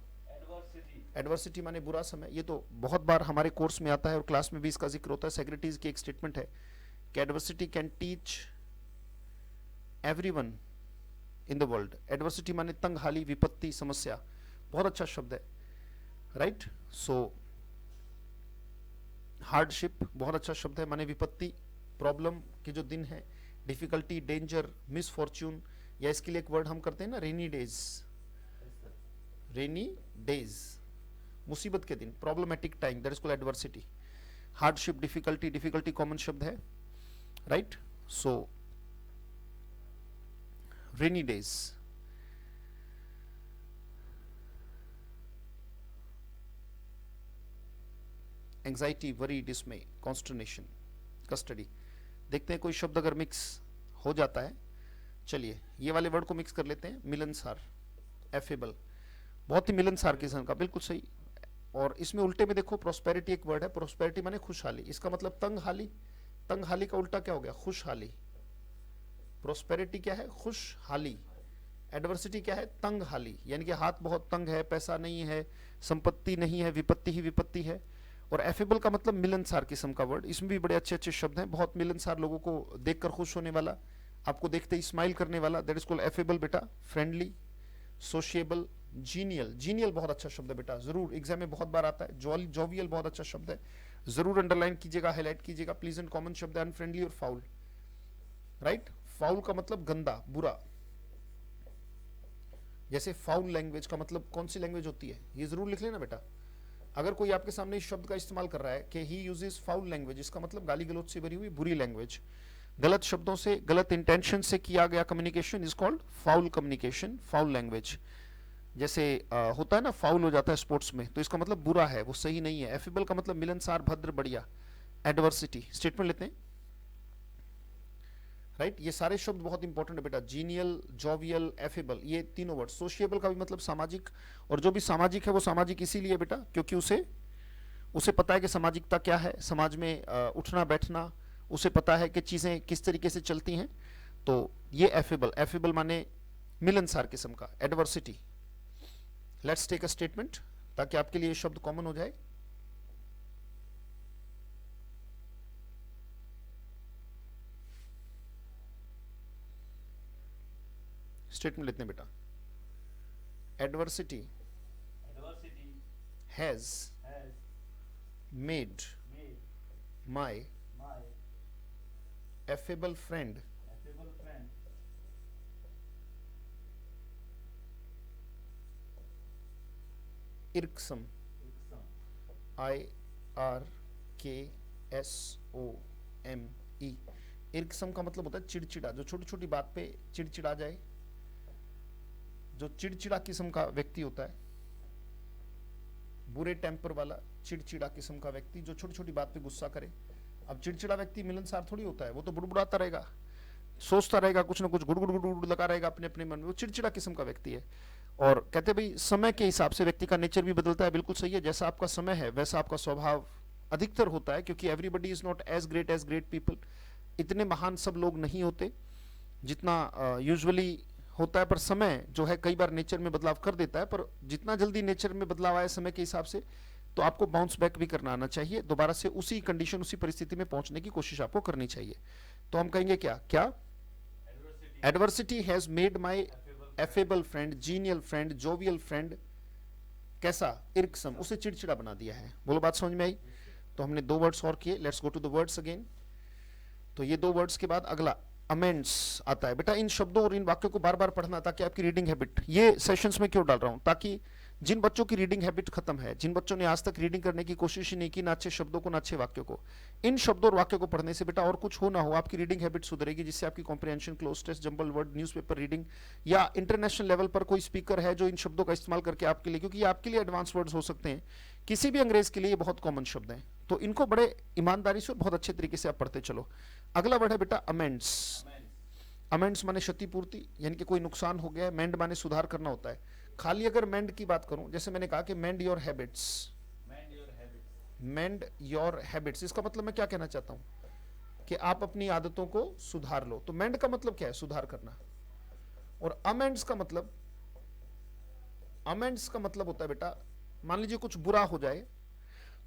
एडवर्सिटी माने बुरा समय। ये तो बहुत बार हमारे कोर्स में आता है और क्लास में भी इसका जिक्र होता है। सेक्रेटरीज की एक स्टेटमेंट है कि adversity can teach everyone in the world. Adversity माने तंगहाली, विपत्ति, समस्या, बहुत अच्छा शब्द है, राइट। सो हार्डशिप बहुत अच्छा शब्द है, माने विपत्ति, प्रॉब्लम के जो दिन है, डिफिकल्टी, डेंजर, मिसफॉर्च्यून, या इसके लिए एक वर्ड हम करते हैं ना, रेनी डेज, रेनी डेज, मुसीबत के दिन, problematic time, that is called adversity. Hardship, difficulty, difficulty common शब्द है, right. So rainy days, anxiety, worry, dismay, consternation, custody. देखते हैं कोई शब्द अगर मिक्स हो जाता है। चलिए ये वाले वर्ड को मिक्स कर लेते हैं। मिलनसार, एफेबल, बहुत ही मिलनसार किस्म का, बिल्कुल सही। और इसमें उल्टे में देखो, प्रोस्पेरिटी एक वर्ड है, प्रोस्पेरिटी माने खुशहाली, इसका मतलब तंगहाली। तंगहाली का उल्टा क्या हो गया? खुशहाली। प्रोस्पेरिटी क्या है? खुशहाली। एडवर्सिटी क्या है? तंगहाली, यानी कि हाथ बहुत तंग है, पैसा नहीं है, संपत्ति नहीं है, विपत्ति ही विपत्ति है। और एफेबल का मतलब मिलनसार किस्म का वर्ड। इसमें भी बड़े अच्छे अच्छे शब्द हैं, बहुत मिलनसार, लोगों को देखकर खुश होने वाला, आपको देखते ही स्माइल करने वाला, दैट इज कॉल्ड एफेबल बेटा। Friendly, sociable, genial. जीनियल बहुत अच्छा शब्द है बेटा, जरूर एग्जाम में बहुत बार आता है। जोवियल बहुत अच्छा शब्द है, जरूर अंडरलाइन कीजिएगा, हाईलाइट कीजिएगा। प्लीजेंट कॉमन शब्द है। अनफ्रेंडली और फाउल, राइट। फाउल का मतलब गंदा, बुरा। जैसे फाउल लैंग्वेज का मतलब कौन सी लैंग्वेज होती है, ये जरूर लिख लेना बेटा। अगर कोई आपके सामने इस शब्द का इस्तेमाल कर रहा है कि ही यूजेस फाउल लैंग्वेज, इसका मतलब गाली गलौज से भरी हुई बुरी लैंग्वेज, गलत शब्दों से, गलत इंटेंशन से किया गया communication is called foul communication, foul language. जैसे होता है ना, फाउल हो जाता है स्पोर्ट्स में, तो इसका मतलब बुरा है, वो सही नहीं है। एफेबल का मतलब मिलनसार, भद्र, बढ़िया। एडवर्सिटी, स्टेटमेंट लेते हैं, राइट। ये सारे शब्द बहुत इंपॉर्टेंट है बेटा, जीनियल, जोवियल, एफेबल, ये तीनों वर्ड। सोशिएबल का भी मतलब सामाजिक, और जो भी सामाजिक है वो सामाजिक इसीलिए बेटा क्योंकि उसे पता है कि सामाजिकता क्या है, समाज में उठना बैठना, उसे पता है कि चीजें किस तरीके से चलती हैं। तो ये एफेबल, एफेबल माने मिलनसार किस्म का। Adversity, let's take a statement ताकि आपके लिए शब्द कॉमन हो जाए। स्टेटमेंट लेते हैं बेटा। Adversity has made my affable friend irksome, IRKSOME। इर्कसम का मतलब होता है चिड़चिड़ा, जो छोटी छोटी बात पे चिड़चिड़ा जाए, जो चिड़चिड़ा किस्म का व्यक्ति होता है, बुरे टेम्पर वाला चिड़चिड़ा किस्म का व्यक्ति जो छोटी छोटी बात पे गुस्सा करे। अब चिड़चिड़ा व्यक्ति मिलनसार थोड़ी होता है, वो तो बुड़बुड़ाता रहेगा, सोचता रहेगा, कुछ ना कुछ गुड़गुड़ गुड़गुड़ लगा रहेगा अपने अपने मन में, वो चिड़चिड़ा किस्म का व्यक्ति है। और कहते भाई समय के हिसाब से व्यक्ति का नेचर भी बदलता है, बिल्कुल सही है। जैसा आपका समय है वैसा आपका स्वभाव अधिकतर होता है, क्योंकि everybody is not as great people. इतने महान सब लोग नहीं होते जितना यूजुअली होता है, पर समय जो है कई बार नेचर में बदलाव कर देता है। पर जितना जल्दी नेचर में बदलाव आए समय के हिसाब से, तो आपको बाउंस बैक भी करना आना चाहिए, दोबारा से उसी कंडीशन, उसी परिस्थिति में पहुंचने की कोशिश आपको करनी चाहिए। तो हम कहेंगे क्या adversity has made my affable friend, genial friend, jovial friend कैसा? इर्कसम, उसे चिड़चिड़ा बना दिया है। बोलो बात समझ में आई? तो हमने दो वर्ड्स और किए, let's go to the words again. तो ये दो वर्ड्स के बाद अगला अमेंड्स आता है। बेटा इन शब्दों और इन वाक्यों को बार बार पढ़ना, ताकि आपकी रीडिंग हैबिट, ये सेशंस में क्यों डाल रहा हूं, ताकि जिन बच्चों की रीडिंग हैबिट खत्म है, जिन बच्चों ने आज तक रीडिंग करने की कोशिश ही नहीं की, ना अच्छे शब्दों को ना अच्छे वाक्यों को, इन शब्दों और वाक्यों को पढ़ने से बेटा और कुछ हो ना हो, आपकी रीडिंग हैबिट सुधरेगी, जिससे आपकी comprehension, cloze test, jumble word, newspaper reading, या इंटरनेशनल लेवल पर कोई स्पीकर है जो इन शब्दों का इस्तेमाल करके आपके लिए, क्योंकि ये आपके लिए एडवांस वर्ड्स हो सकते हैं, किसी भी अंग्रेज के लिए ये बहुत कॉमन शब्द हैं, तो इनको बड़े ईमानदारी से और बहुत अच्छे तरीके से आप पढ़ते चलो। अगला वर्ड है बेटा अमेंड्स। अमेंड्स माने क्षतिपूर्ति, यानी कि कोई नुकसान हो गया है। मेंड माने सुधार करना होता है। खाली अगर मेंड की बात करूं, जैसे मैंने कहा कि मेंड your habits, mend your habits, इसका मतलब मैं क्या कहना चाहता हूं कि आप अपनी आदतों को सुधार लो। तो मेंड का मतलब क्या है? सुधार करना। और अमेंड्स का मतलब होता है बेटा, मान लीजिए कुछ बुरा हो जाए,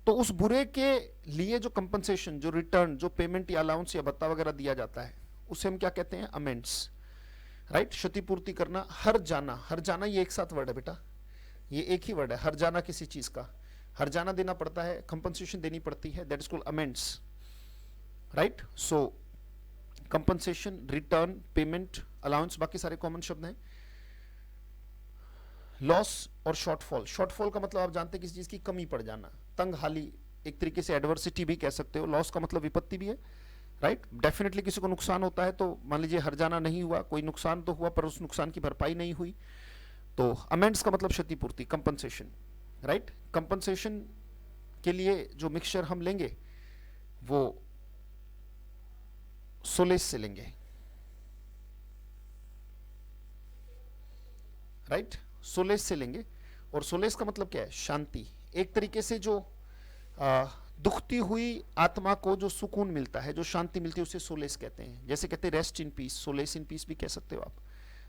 तो उस बुरे के लिए जो कंपनसेशन, जो रिटर्न, जो पेमेंट या अलाउंस या भत्ता वगैरह दिया जाता है, उसे हम क्या कहते हैं? Amends, right. क्षतिपूर्ति करना। हर जाना ये एक साथ वर्ड है बेटा, ये एक ही वर्ड है। हर जाना किसी चीज का, हर जाना देना पड़ता है, कंपनसेशन देनी पड़ती है, that is called amends, right. So compensation, return, payment, allowance, बाकी सारे कॉमन शब्द हैं। लॉस और शॉर्टफॉल, शॉर्टफॉल का मतलब आप जानते हैं किसी चीज की कमी पड़ जाना, तंग हाली, एक तरीके से एडवर्सिटी भी कह सकते हो। लॉस का मतलब विपत्ति भी है, राइट। डेफिनेटली किसी को नुकसान होता है तो मान लीजिए हर जाना नहीं हुआ, कोई नुकसान तो हुआ पर उस नुकसान की भरपाई नहीं हुई, तो अमेंड्स का मतलब क्षतिपूर्ति, कंपनसेशन, राइट। कंपनसेशन के लिए जो मिक्सचर हम लेंगे वो सोलेस से लेंगे, राइट, सोलेस से लेंगे। और सोलेस का मतलब क्या है? शांति। एक तरीके से जो दुखती हुई आत्मा को जो सुकून मिलता है, जो शांति मिलती है, उसे सोलेस कहते हैं। जैसे कहते हैं rest in peace, solace in peace भी कह सकते हो आप,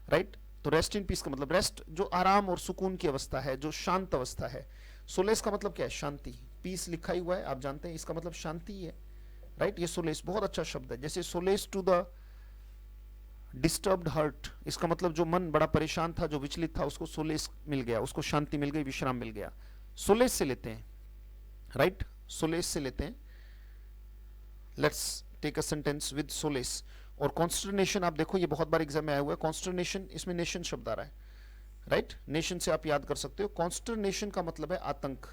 राइट। तो रेस्ट इन पीस का मतलब रेस्ट, जो आराम और सुकून की अवस्था है, जो शांत अवस्था है। सोलेस का मतलब क्या है? शांति। पीस लिखा ही हुआ है, आप जानते हैं इसका मतलब शांति है, राइट। ये सोलेस बहुत अच्छा शब्द है। जैसे solace to the disturbed heart, इसका मतलब जो मन बड़ा परेशान था, जो विचलित था, उसको सोलेस मिल गया, उसको शांति मिल गई, विश्राम मिल गया। सोलेस से लेते हैं, राइट, सोलेस से लेते हैं। Let's take a sentence with solace. और कॉन्स्टर्नेशन, आप देखो ये बहुत बार एग्जाम में आया हुआ है, कॉन्स्टर्नेशन, इसमें नेशन शब्द आ रहा है, राइट। नेशन से आप याद कर सकते हो। कॉन्स्टर्नेशन का मतलब है आतंक।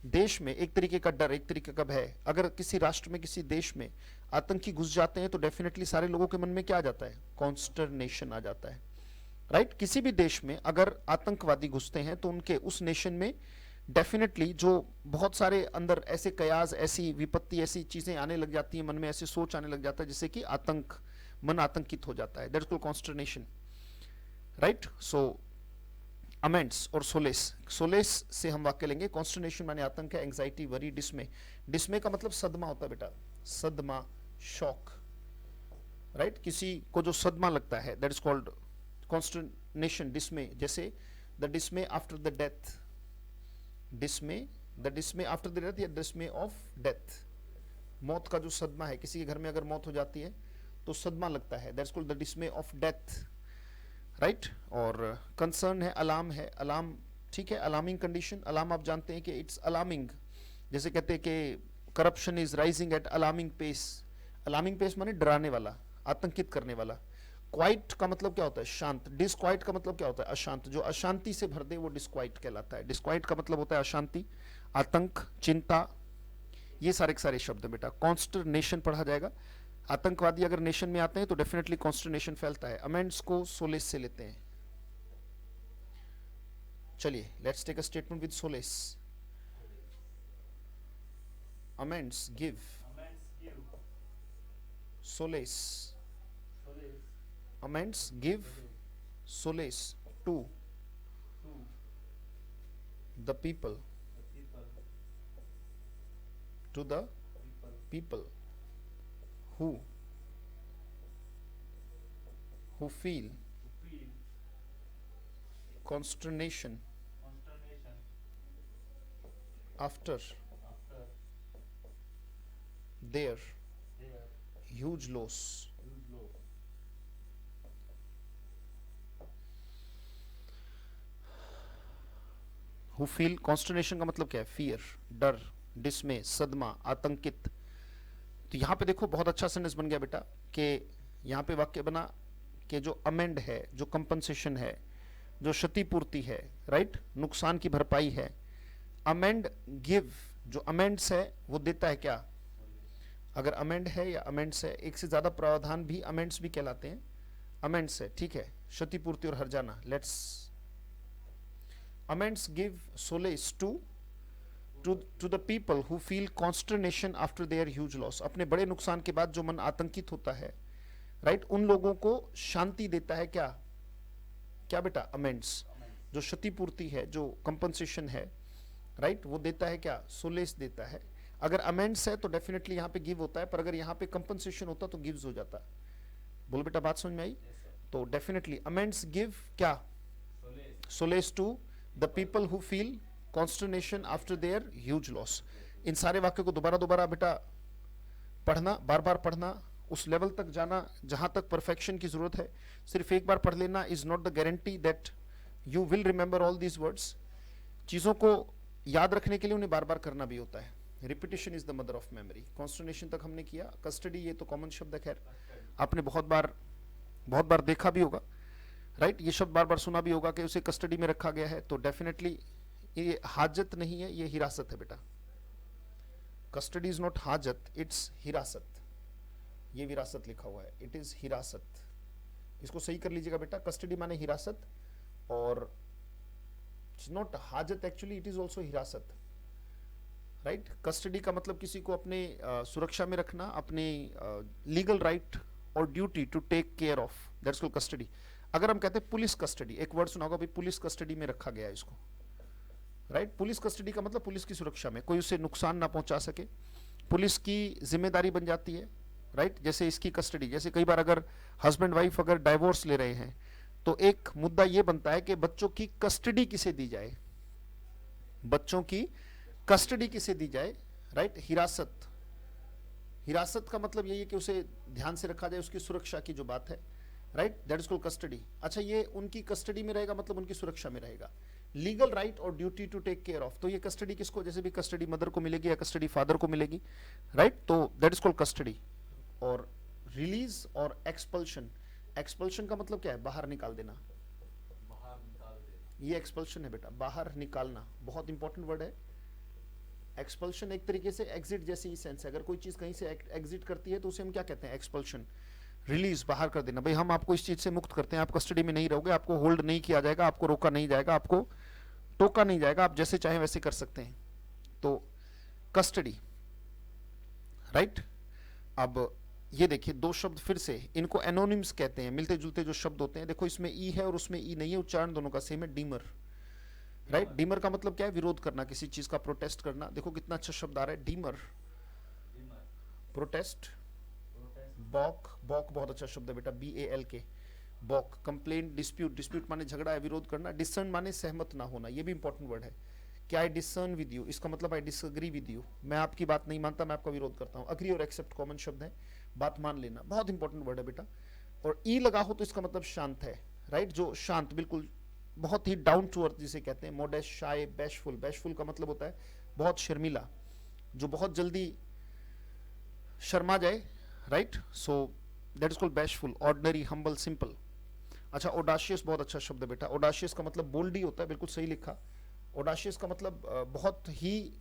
देश में एक तरीके का डर, एक तरीके का भय। अगर किसी राष्ट्र में, किसी देश में आतंकी घुस जाते हैं तो डेफिनेटली सारे लोगों के मन में क्या आ जाता है? कॉन्स्टर्नेशन आ जाता है, राइट। किसी भी देश में अगर आतंकवादी घुसते हैं तो उनके उस नेशन में डेफिनेटली जो बहुत सारे अंदर ऐसे कयास, ऐसी विपत्ति, ऐसी चीजें आने लग जाती हैं मन में, ऐसे सोच आने लग जाता है जिससे कि आतंक, मन आतंकित हो जाता है। That's called consternation, right. So amends और सोलेस, सोलेस से हम वाक्य लेंगे। कॉन्स्टर्नेशन माने आतंक है, एंग्जाइटी, वरी, डिस्मे। डिस्मे का मतलब सदमा होता है बेटा, सदमा, शॉक, राइट। किसी को जो सदमा लगता है, दैट इज कॉल्ड कॉन्स्टर्नेशन, डिस्मे। जैसे the डिस्मे after the death, डिस्मे, the डिस्मे after the death या डिस्मे ऑफ डेथ। मौत का जो सदमा है, किसी के घर में अगर मौत हो जाती है तो सदमा लगता है, that's called the डिस्मे of death, right. और कंसर्न है, अलार्म है, अलार्म, ठीक है, अलार्मिंग कंडीशन। अलार्म आप जानते हैं कि इट्स अलार्मिंग, जैसे कहते हैं कि corruption is rising at alarming pace. Alarming pace माने डराने वाला, आतंकित करने वाला। क्वाइट का मतलब क्या होता है? शांत। डिसक्वाइट का मतलब क्या होता है? अशांत। जो अशांति से भर दे वो डिसक्वाइट कहलाता है। डिसक्वाइट का मतलब होता है अशांति, आतंक, चिंता, ये सारे के सारे शब्द बेटा। कॉन्स्टर्नेशन पढ़ा जाएगा। आतंकवादी अगर नेशन में आते हैं तो डेफिनेटली कॉन्स्टर्नेशन फैलता है। अमेंड्स को सोलेस से लेते हैं। चलिए let's take a statement with solace. Amends give solace, amends give solace to the people, to the people who feel consternation after their huge loss. Who feel consternation का मतलब क्या है? फियर, डर, डिस्मे, सदमा, आतंकित। तो यहाँ पे देखो बहुत अच्छा सेंटेंस बन गया बेटा कि यहाँ पे वाक्य बना कि जो अमेंड है, जो कंपनसेशन है, जो क्षतिपूर्ति है, राइट, नुकसान की भरपाई है। अमेंड गिव, जो अमेंड्स है वो देता है क्या? अगर अमेंड है या अमेंड्स है, एक से ज्यादा प्रावधान भी अमेंड्स भी कहलाते हैं। अमेंड्स है, ठीक है, क्षतिपूर्ति और हर्जाना। Let's amends give solace to the people who feel consternation after their huge loss. अपने बड़े नुकसान के बाद जो मन आतंकित होता है, राइट, उन लोगों को शांति देता है क्या? क्या बेटा? अमेंड्स। जो क्षतिपूर्ति है, जो कंपनसेशन है, राइट, वो देता है क्या? सोलेस देता है। अगर अमेंड्स है तो डेफिनेटली यहाँ पे गिव होता है, पर अगर यहाँ पे कंपनसेशन होता तो गिव्स हो जाता। बोलो बेटा, बात समझ में आई? तो डेफिनेटली अमेंड्स गिव क्या? Solace to the people who feel consternation after their huge loss. इन सारे वाक्य को दोबारा दोबारा बेटा पढ़ना, बार बार पढ़ना, उस लेवल तक जाना जहां तक परफेक्शन की जरूरत है। सिर्फ एक बार पढ़ लेना is not the guarantee that you will remember all these words. चीजों को याद रखने के लिए उन्हें बार बार करना भी होता है। Repetition is the mother of memory. Consternation तक हमने किया। कस्टडी, ये तो कॉमन शब्द है, खैर आपने बहुत बार देखा भी होगा। राइट, ये शब्द बार बार सुना भी होगा कि उसे कस्टडी में रखा गया है, तो डेफिनेटली ये हाजत नहीं है, ये हिरासत है बेटा। कस्टडी इज नॉट हाजत, इट्स हिरासत। ये विरासत लिखा हुआ है, इट इज हिरासत। इसको सही कर लीजिएगा बेटा, कस्टडी माने हिरासत, और इट्स नॉट हाजत, एक्चुअली इट इज ऑल्सो हिरासत। राइट, कस्टडी का मतलब किसी को अपने सुरक्षा में रखना, अपने लीगल राइट और duty to take care of, that's called custody. अगर हम कहते हैं पुलिस कस्टडी, एक वर्ड सुना होगा भाई, पुलिस कस्टडी में रखा गया है इसको। राइट, पुलिस कस्टडी का मतलब पुलिस की सुरक्षा में, कोई उसे नुकसान ना पहुंचा सके, पुलिस की जिम्मेदारी बन जाती है। राइट, जैसे इसकी कस्टडी, जैसे कई बार अगर हस्बैंड वाइफ अगर डाइवोर्स ले रहे हैं तो एक मुद्दा यह बनता है कि बच्चों की कस्टडी किसे दी जाए, बच्चों की कस्टडी किसे दी जाए। राइट, हिरासत, हिरासत का मतलब यही है कि उसे ध्यान से रखा जाए, उसकी सुरक्षा की जो बात है। Right, that is called custody. अच्छा, ये उनकी कस्टडी में रहेगा मतलब उनकी सुरक्षा में रहेगा। लीगल राइट और duty to take care of, तो ये कस्टडी किसको, जैसे भी कस्टडी मदर को मिलेगी या कस्टडी फादर को मिलेगी। राइट, तो दैट इज कॉल्ड कस्टडी। और रिलीज और एक्सपल्शन, एक्सपल्शन का मतलब क्या है, बाहर निकाल देना, बाहर निकाल दे। ये एक्सपल्शन है बेटा, बाहर निकालना, बहुत इंपॉर्टेंट वर्ड है। एक्सपल्शन एक तरीके से एग्जिट जैसी ही सेंस है, अगर कोई चीज कहीं से एग्जिट करती है तो उसे हम क्या कहते हैं, एक्सपल्शन। रिलीज, बाहर कर देना, भाई हम आपको इस चीज से मुक्त करते हैं, आप कस्टडी में नहीं रहोगे, आपको होल्ड नहीं किया जाएगा, आपको रोका नहीं जाएगा, आपको टोका नहीं जाएगा, आप जैसे चाहें वैसे कर सकते हैं। तो कस्टडी। राइट, अब ये देखिए दो शब्द फिर से, इनको एनोनिम्स कहते हैं, मिलते जुलते जो शब्द होते हैं। देखो इसमें ई है और उसमें ई नहीं है, उच्चारण दोनों का सेम है, डीमर। राइट, डीमर का मतलब क्या है, विरोध करना, किसी चीज का प्रोटेस्ट करना। देखो कितना अच्छा शब्द आ रहा है, डीमर, प्रोटेस्ट, बॉक, बॉक बहुत अच्छा शब्द है बेटा, BALK, बॉक। कंप्लेंट, डिस्प्यूट, डिस्प्यूट माने झगड़ा है, विरोध करना। डिसर्न माने सहमत ना होना, ये भी इंपॉर्टेंट वर्ड है। क्या आई डिसर्न विद यू, इसका मतलब आई डिसएग्री विद यू, मैं आपकी बात नहीं मानता, मैं आपका विरोध करता हूँ। अग्री और एक्सेप्ट कॉमन शब्द है, बात मान लेना, बहुत इंपॉर्टेंट वर्ड है बेटा। और ई लगा हो तो इसका मतलब शांत है। राइट, जो शांत, बिल्कुल बहुत ही डाउन टू अर्थ जिसे कहते हैं, मोडेस्ट, शाय, बैशफुल। बैशफुल का मतलब होता है बहुत शर्मीला, जो बहुत जल्दी शर्मा जाए। Right, so that is called bashful. Ordinary, humble, simple. अच्छा, ओडाशियस बहुत अच्छा शब्द है बेटा, ओडाशियस का मतलब बोल्ड ही होता है, बिल्कुल सही लिखा। ओडाशियस का मतलब बहुत ही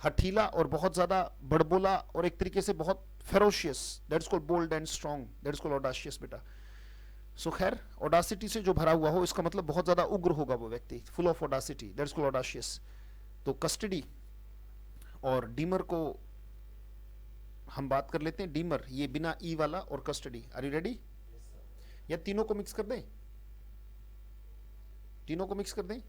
हठीला और बहुत ज्यादा बड़बोला और एक तरीके से बहुत ferocious, that is called bold and strong, that is called audacious बेटा। सो खैर, ओडासिटी से जो भरा हुआ हो, इसका मतलब बहुत ज्यादा उग्र होगा वो व्यक्ति, full of audacity, that is called audacious. तो कस्टडी और डीमर को हम बात कर लेते हैं। डीमर, ये बिना ई वाला, और कस्टडी। Are you ready? या तीनों को मिक्स कर दें, तीनों को मिक्स कर दें,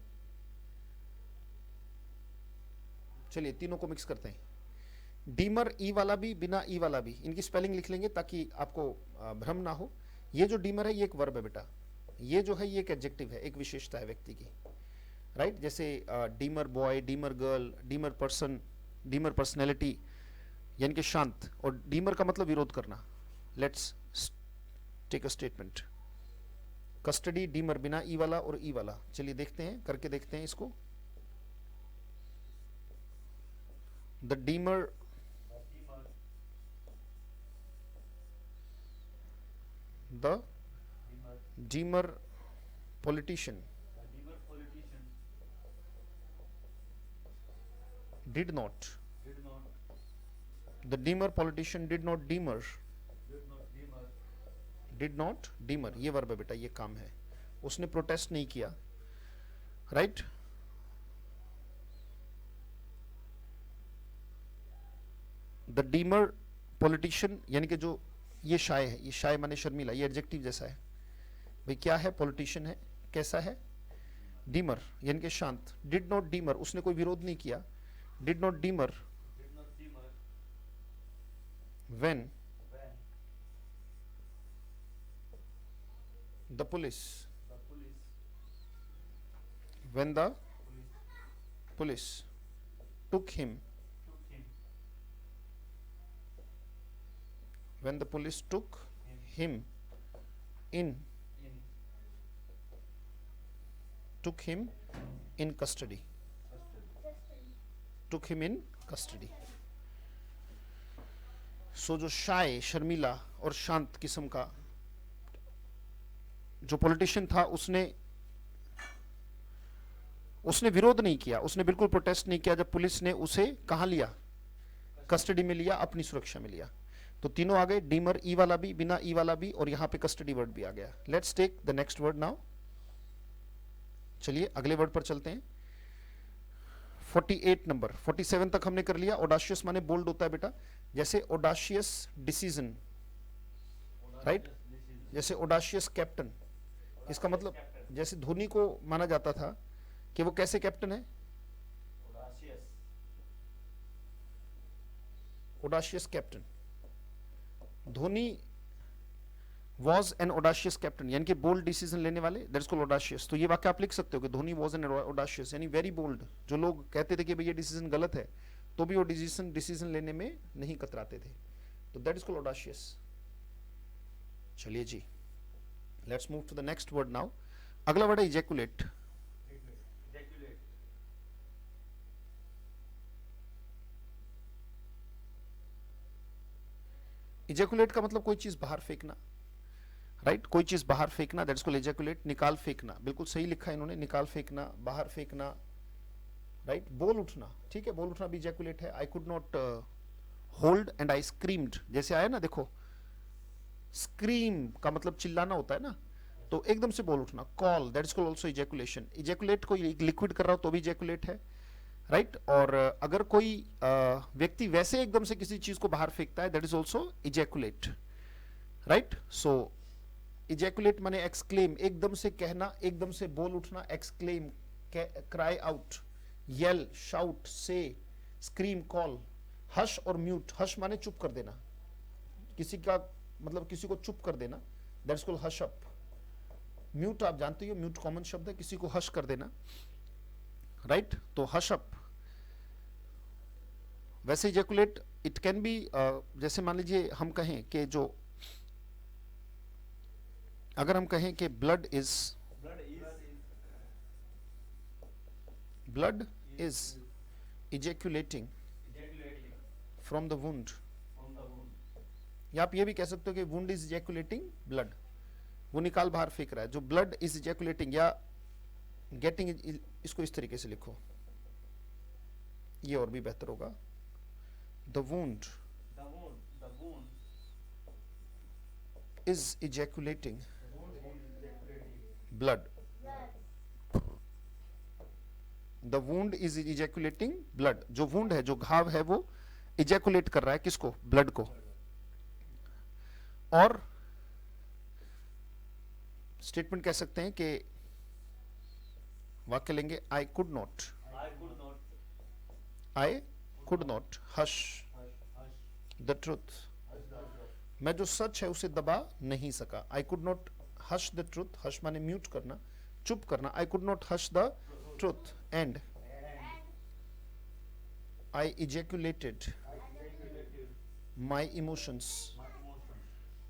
चलिए तीनों को मिक्स करते हैं। डीमर, ई वाला भी, बिना ई वाला भी, इनकी स्पेलिंग लिख लेंगे ताकि आपको भ्रम ना हो। ये जो डीमर है ये एक वर्ब है बेटा, ये जो है ये एक एडजेक्टिव है, एक विशेषता है व्यक्ति की। राइट, जैसे demure boy, demure girl, demure person, demure personality, यानी कि शांत। और डीमर का मतलब विरोध करना। Let's take a statement. Custody, demure, बिना ई वाला और ई वाला। चलिए देखते हैं, करके देखते हैं इसको। The deemer, the deemer politician did not, the deemer politician did not deemer, did not deemer, ये वर्ब है बेटा, ये काम है, उसने प्रोटेस्ट नहीं किया। राइट, द डीमर पॉलिटिशियन, यानी कि जो ये शाय है, ये शाय माने शर्मीला, ये एडजेक्टिव जैसा है भाई। क्या है, पॉलिटिशियन है, कैसा है, डीमर यानी कि शांत। डिड नॉट डीमर, उसने कोई विरोध नहीं किया। Did not डीमर when the police, when the police took him, when the police took him in, took him in custody, took him in custody. सो जो शाय, शर्मीला और शांत किस्म का जो पॉलिटिशियन था उसने विरोध नहीं किया, उसने बिल्कुल प्रोटेस्ट नहीं किया जब पुलिस ने उसे कहां लिया, कस्टडी में लिया, अपनी सुरक्षा में लिया। तो तीनों आ गए, डीमर ई वाला भी, बिना ई वाला भी, और यहां पे कस्टडी वर्ड भी आ गया। Let's take the next word now. चलिए अगले वर्ड पर चलते हैं। 48 नंबर, 47 तक हमने कर लिया। ऑडाशियस माने बोल्ड होता है बेटा, जैसे ऑडाशियस डिसीजन, राइट, जैसे ऑडाशियस कैप्टन। इसका मतलब जैसे धोनी को माना जाता था कि वो कैसे कैप्टन है, audacious captain. Dhoni was an audacious captain, यानी कि बोल्ड डिसीजन लेने वाले, दैट इज कॉल्ड ऑडाशियस। तो ये वाक्य आप लिख सकते हो कि धोनी was an audacious, यानी वेरी बोल्ड। जो लोग कहते थे कि भाई ये डिसीजन गलत है, तो भी वो डिसीजन लेने में नहीं कतराते थे, तो दैट इज कॉल्ड ऑडाशियस। चलिए जी, let's move to the next word now. अगला वर्ड है इजैकुलेट। इजैकुलेट का मतलब कोई चीज बाहर फेंकना, राइट, कोई चीज बाहर फेंकना, दैट इज कॉल्ड इजैकुलेट। निकाल फेंकना, बिल्कुल सही लिखा है इन्होंने, निकाल फेंकना, बाहर फेंकना, राइट। बोल उठना, ठीक है, बोल उठना भी इजैकुलेट है। I could not hold and I screamed, जैसे आया ना, देखो स्क्रीम का मतलब चिल्लाना होता है ना, तो एकदम से बोल उठना। Call, that is called also ejaculation. Ejaculate कोई लिक्विड कर रहा हो तो भी इजैकुलेट है, राइट। और अगर कोई व्यक्ति वैसे एकदम से किसी चीज को बाहर फेंकता है, that is also ejaculate, right. So ejaculate माने एक्सक्लेम, एकदम से कहना, एकदम से बोल उठना। Exclaim, cry out, yell, shout, say, scream, call. Hush और म्यूट, हश माने चुप कर देना, किसी का मतलब किसी को चुप कर देना, that is called hush up. Mute आप जानते हो, म्यूट कॉमन शब्द है, किसी को हश कर देना, राइट। तो हश अप। वैसे इजैकुलेट इट कैन बी, जैसे मान लीजिए हम कहें कि जो, अगर हम कहें कि blood is ejaculating from the wound, या आप ये भी कह सकते हो कि वुंड इज इजैकुलेटिंग ब्लड, वो निकाल बाहर फेंक रहा है। जो ब्लड इज इजैकुलेटिंग या गेटिंग, इसको इस तरीके से लिखो, ये और भी बेहतर होगा। The wound is ejaculating blood. The wound is ejaculating blood. जो वुंड है, जो घाव है, वो इजैकुलेट कर रहा है किसको, ब्लड को। और स्टेटमेंट कह सकते हैं कि वाक्य लेंगे, I could not hush the truth, मैं जो सच है उसे दबा नहीं सका। I could not hush the truth, hush माने म्यूट करना, चुप करना। I could not hush the truth and I ejaculated my emotions,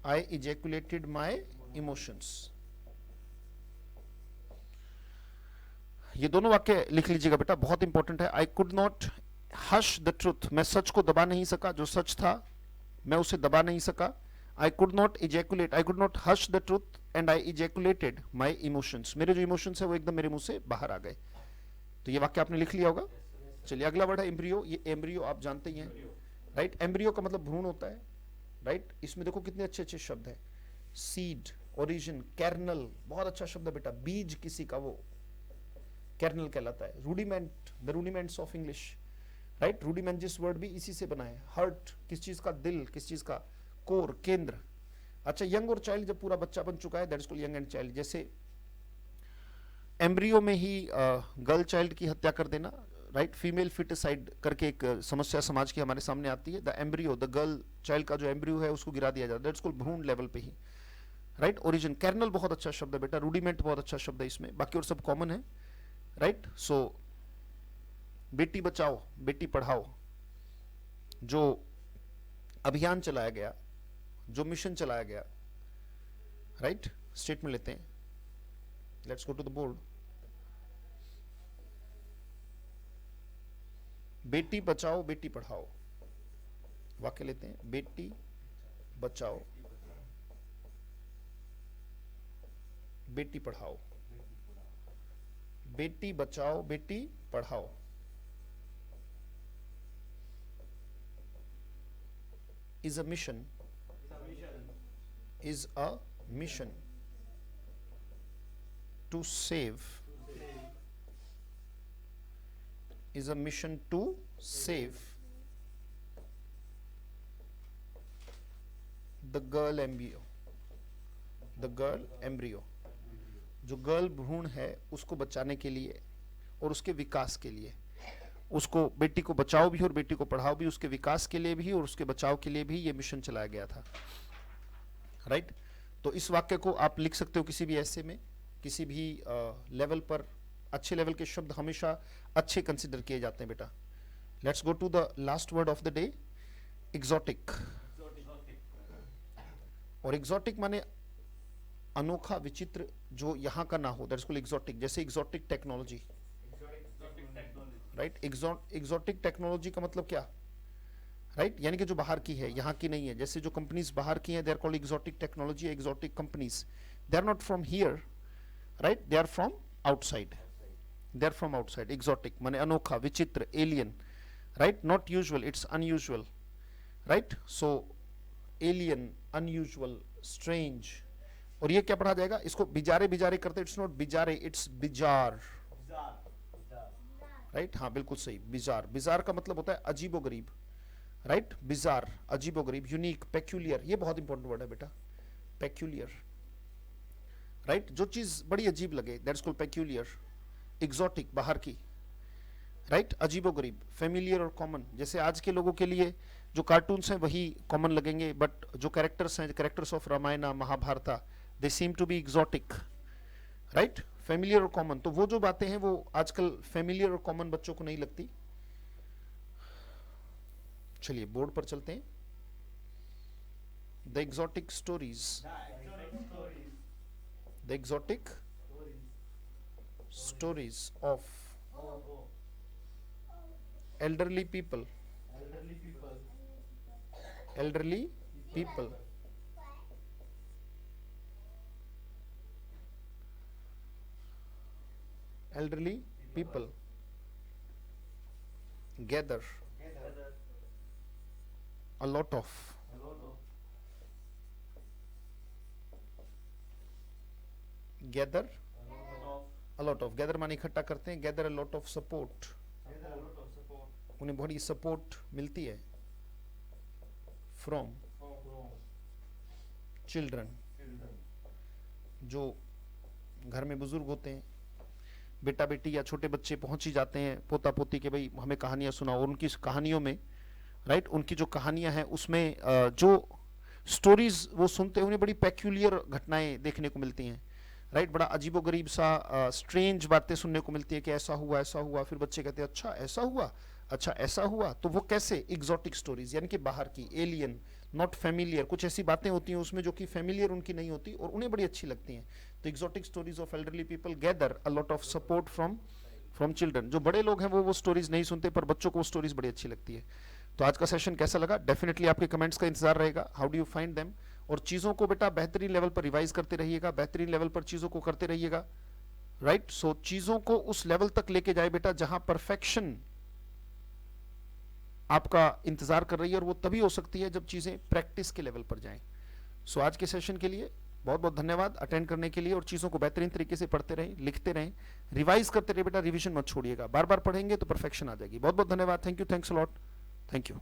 I ejaculated my emotions. ये दोनों वाक्य लिख लीजिएगा बेटा, बहुत इंपॉर्टेंट है। I could not hush the truth, मैं सच को दबा नहीं सका, जो सच था मैं उसे दबा नहीं सका। I could not ejaculate, I could not hush the truth and I ejaculated my emotions, मेरे जो इमोशंस है वो एकदम मेरे मुंह से बाहर आ गए। तो ये वाक्य आपने लिख लिया होगा। चलिए अगला वर्ड है एम्ब्रियो। ये एम्ब्रियो आप जानते ही हैं, राइट। एम्ब्रियो का मतलब भ्रूण होता है, राइट। इसमें देखो कितने अच्छे अच्छे शब्द है, सीड, ओरिजिन, कैर्नल, बहुत अच्छा शब्द है बेटा। बीज किसी का, वो कैर्नल कहलाता है। Rudiment, the rudiments of English, right. Rudiment जिस वर्ड भी इसी से बना है। हर्ट, किस चीज का, दिल, किस चीज का, कोर, केंद्र। अच्छा, यंग और चाइल्ड, जब पूरा बच्चा बन चुका है, that is called young and child. जैसे एम्ब्रियो में ही गर्ल चाइल्ड की हत्या कर देना, राइट। फीमेल फिटिसाइड करके एक समस्या समाज की हमारे सामने आती है। The embryo, the girl child का जो एम्ब्रियो है उसको गिरा दिया जाता है, दैट इज कॉल्ड भ्रूण लेवल पे ही, राइट। ओरिजिन, कैर्नल बहुत अच्छा शब्द है बेटा। रूडिमेंट बहुत अच्छा शब्द है इसमें, बाकी और सब कॉमन है, राइट। सो बेटी बचाओ बेटी पढ़ाओ, जो अभियान चलाया गया, जो मिशन चलाया गया, राइट। स्टेटमेंट लेते हैं, let's go to the board. बेटी बचाओ बेटी पढ़ाओ, वाक्य लेते हैं, बेटी बचाओ बेटी पढ़ाओ, बेटी बचाओ Beti Padhao. is a mission, is a mission to save, is a mission to save the girl embryo, the girl embryo, जो गर्ल भ्रूण है उसको बचाने के लिए और उसके विकास के लिए, उसको बेटी को बचाओ भी और बेटी को पढ़ाओ भी, उसके विकास के लिए भी और उसके बचाव के लिए भी ये मिशन चलाया गया था, राइट। तो इस वाक्य को आप लिख सकते हो किसी भी ऐसे में, किसी भी लेवल पर। अच्छे लेवल के शब्द हमेशा अच्छे कंसिडर किए जाते हैं बेटा। Let's go to the last word of the day, exotic. और एग्जॉटिक माने अनोखा, विचित्र, जो यहाँ का ना हो, दैट्स कॉल्ड एग्जॉटिक। जैसे exotic technology, right. Exotic technology का मतलब क्या, राइट, यानी कि जो बाहर की है, यहाँ की नहीं है। जैसे जो कंपनीज बाहर की हैं, they are called exotic technology, exotic companies. They are not from here, right, they are from outside, they are from outside. Exotic माने अनोखा, विचित्र, alien, right, not usual, it's unusual, right. So alien, unusual, strange. और ये क्या पढ़ा जाएगा, इसको bizarre bizarre करते, it's not bizarre, it's bizarre, right. हाँ बिल्कुल सही, बिजार। बिजार का मतलब होता है अजीबोगरीब, राइट। बिजार, अजीबोगरीब, यूनिक, पेक्यूलियर, ये बहुत इंपॉर्टेंट वर्ड है बेटा, पेक्यूलियर, राइट। जो चीज बड़ी अजीब लगे, दैट्स कॉल्ड पेक्यूलियर। एग्जॉटिक, बाहर की, राइट, अजीबोगरीब। फेमिलियर और कॉमन, जैसे आज के लोगों के लिए जो कार्टून्स हैं वही कॉमन लगेंगे, बट जो कैरेक्टर्स हैं, characters of Ramayana, Mahabharata, they seem to be exotic, right. Familiar और कॉमन, तो वो जो बातें हैं वो आजकल फेमिलियर और कॉमन बच्चों को नहीं लगती। चलिए बोर्ड पर चलते हैं। The exotic stories, the exotic stories of elderly people, elderly people, elderly people gather a lot of, gather a lot of, gather माने इकट्ठा करते हैं, gather a lot of support, उन्हें बड़ी सपोर्ट मिलती है, फ्रॉम चिल्ड्रन, जो घर में बुजुर्ग होते हैं, बेटा बेटी या छोटे बच्चे पहुंच ही जाते हैं पोता पोती के, भाई हमें कहानियां सुनाओ। और उनकी कहानियों में, राइट, उनकी जो कहानियां हैं उसमें जो स्टोरीज वो सुनते हैं, उन्हें बड़ी पेक्यूलियर घटनाएं देखने को मिलती हैं, राइट। बड़ा अजीबोगरीब सा स्ट्रेंज बातें सुनने को मिलती है कि ऐसा हुआ, फिर बच्चे कहते हैं अच्छा ऐसा हुआ, अच्छा ऐसा हुआ। तो वो कैसे, एग्जॉटिक स्टोरीज, यानी कि बाहर की, एलियन, नॉट फेमिलियर। कुछ ऐसी बातें होती हैं उसमें जो कि फेमिलियर उनकी नहीं होती और उन्हें बड़ी अच्छी लगती हैं। तो exotic stories of elderly people gather a lot of support from children. जो बड़े लोग हैं वो स्टोरीज नहीं सुनते, पर बच्चों को वो स्टोरीज बड़ी अच्छी लगती है। तो आज का सेशन कैसा लगा, डेफिनेटली आपके कमेंट्स का इंतजार रहेगा। How do you find them. और चीज़ों को बेटा बेहतरीन लेवल पर रिवाइज करते रहिएगा, बेहतरीन लेवल पर चीज़ों को करते रहिएगा, राइट। सो चीज़ों को उस लेवल तक लेके जाए बेटा जहां परफेक्शन आपका इंतजार कर रही है, और वो तभी हो सकती है जब चीज़ें प्रैक्टिस के लेवल पर जाएं। सो आज के सेशन के लिए बहुत बहुत धन्यवाद अटेंड करने के लिए, और चीज़ों को बेहतरीन तरीके से पढ़ते रहें, लिखते रहें, रिवाइज करते रहे बेटा, रिवीजन मत छोड़िएगा। बार बार पढ़ेंगे तो परफेक्शन आ जाएगी। बहुत बहुत धन्यवाद, thank you, thanks a lot, thank you.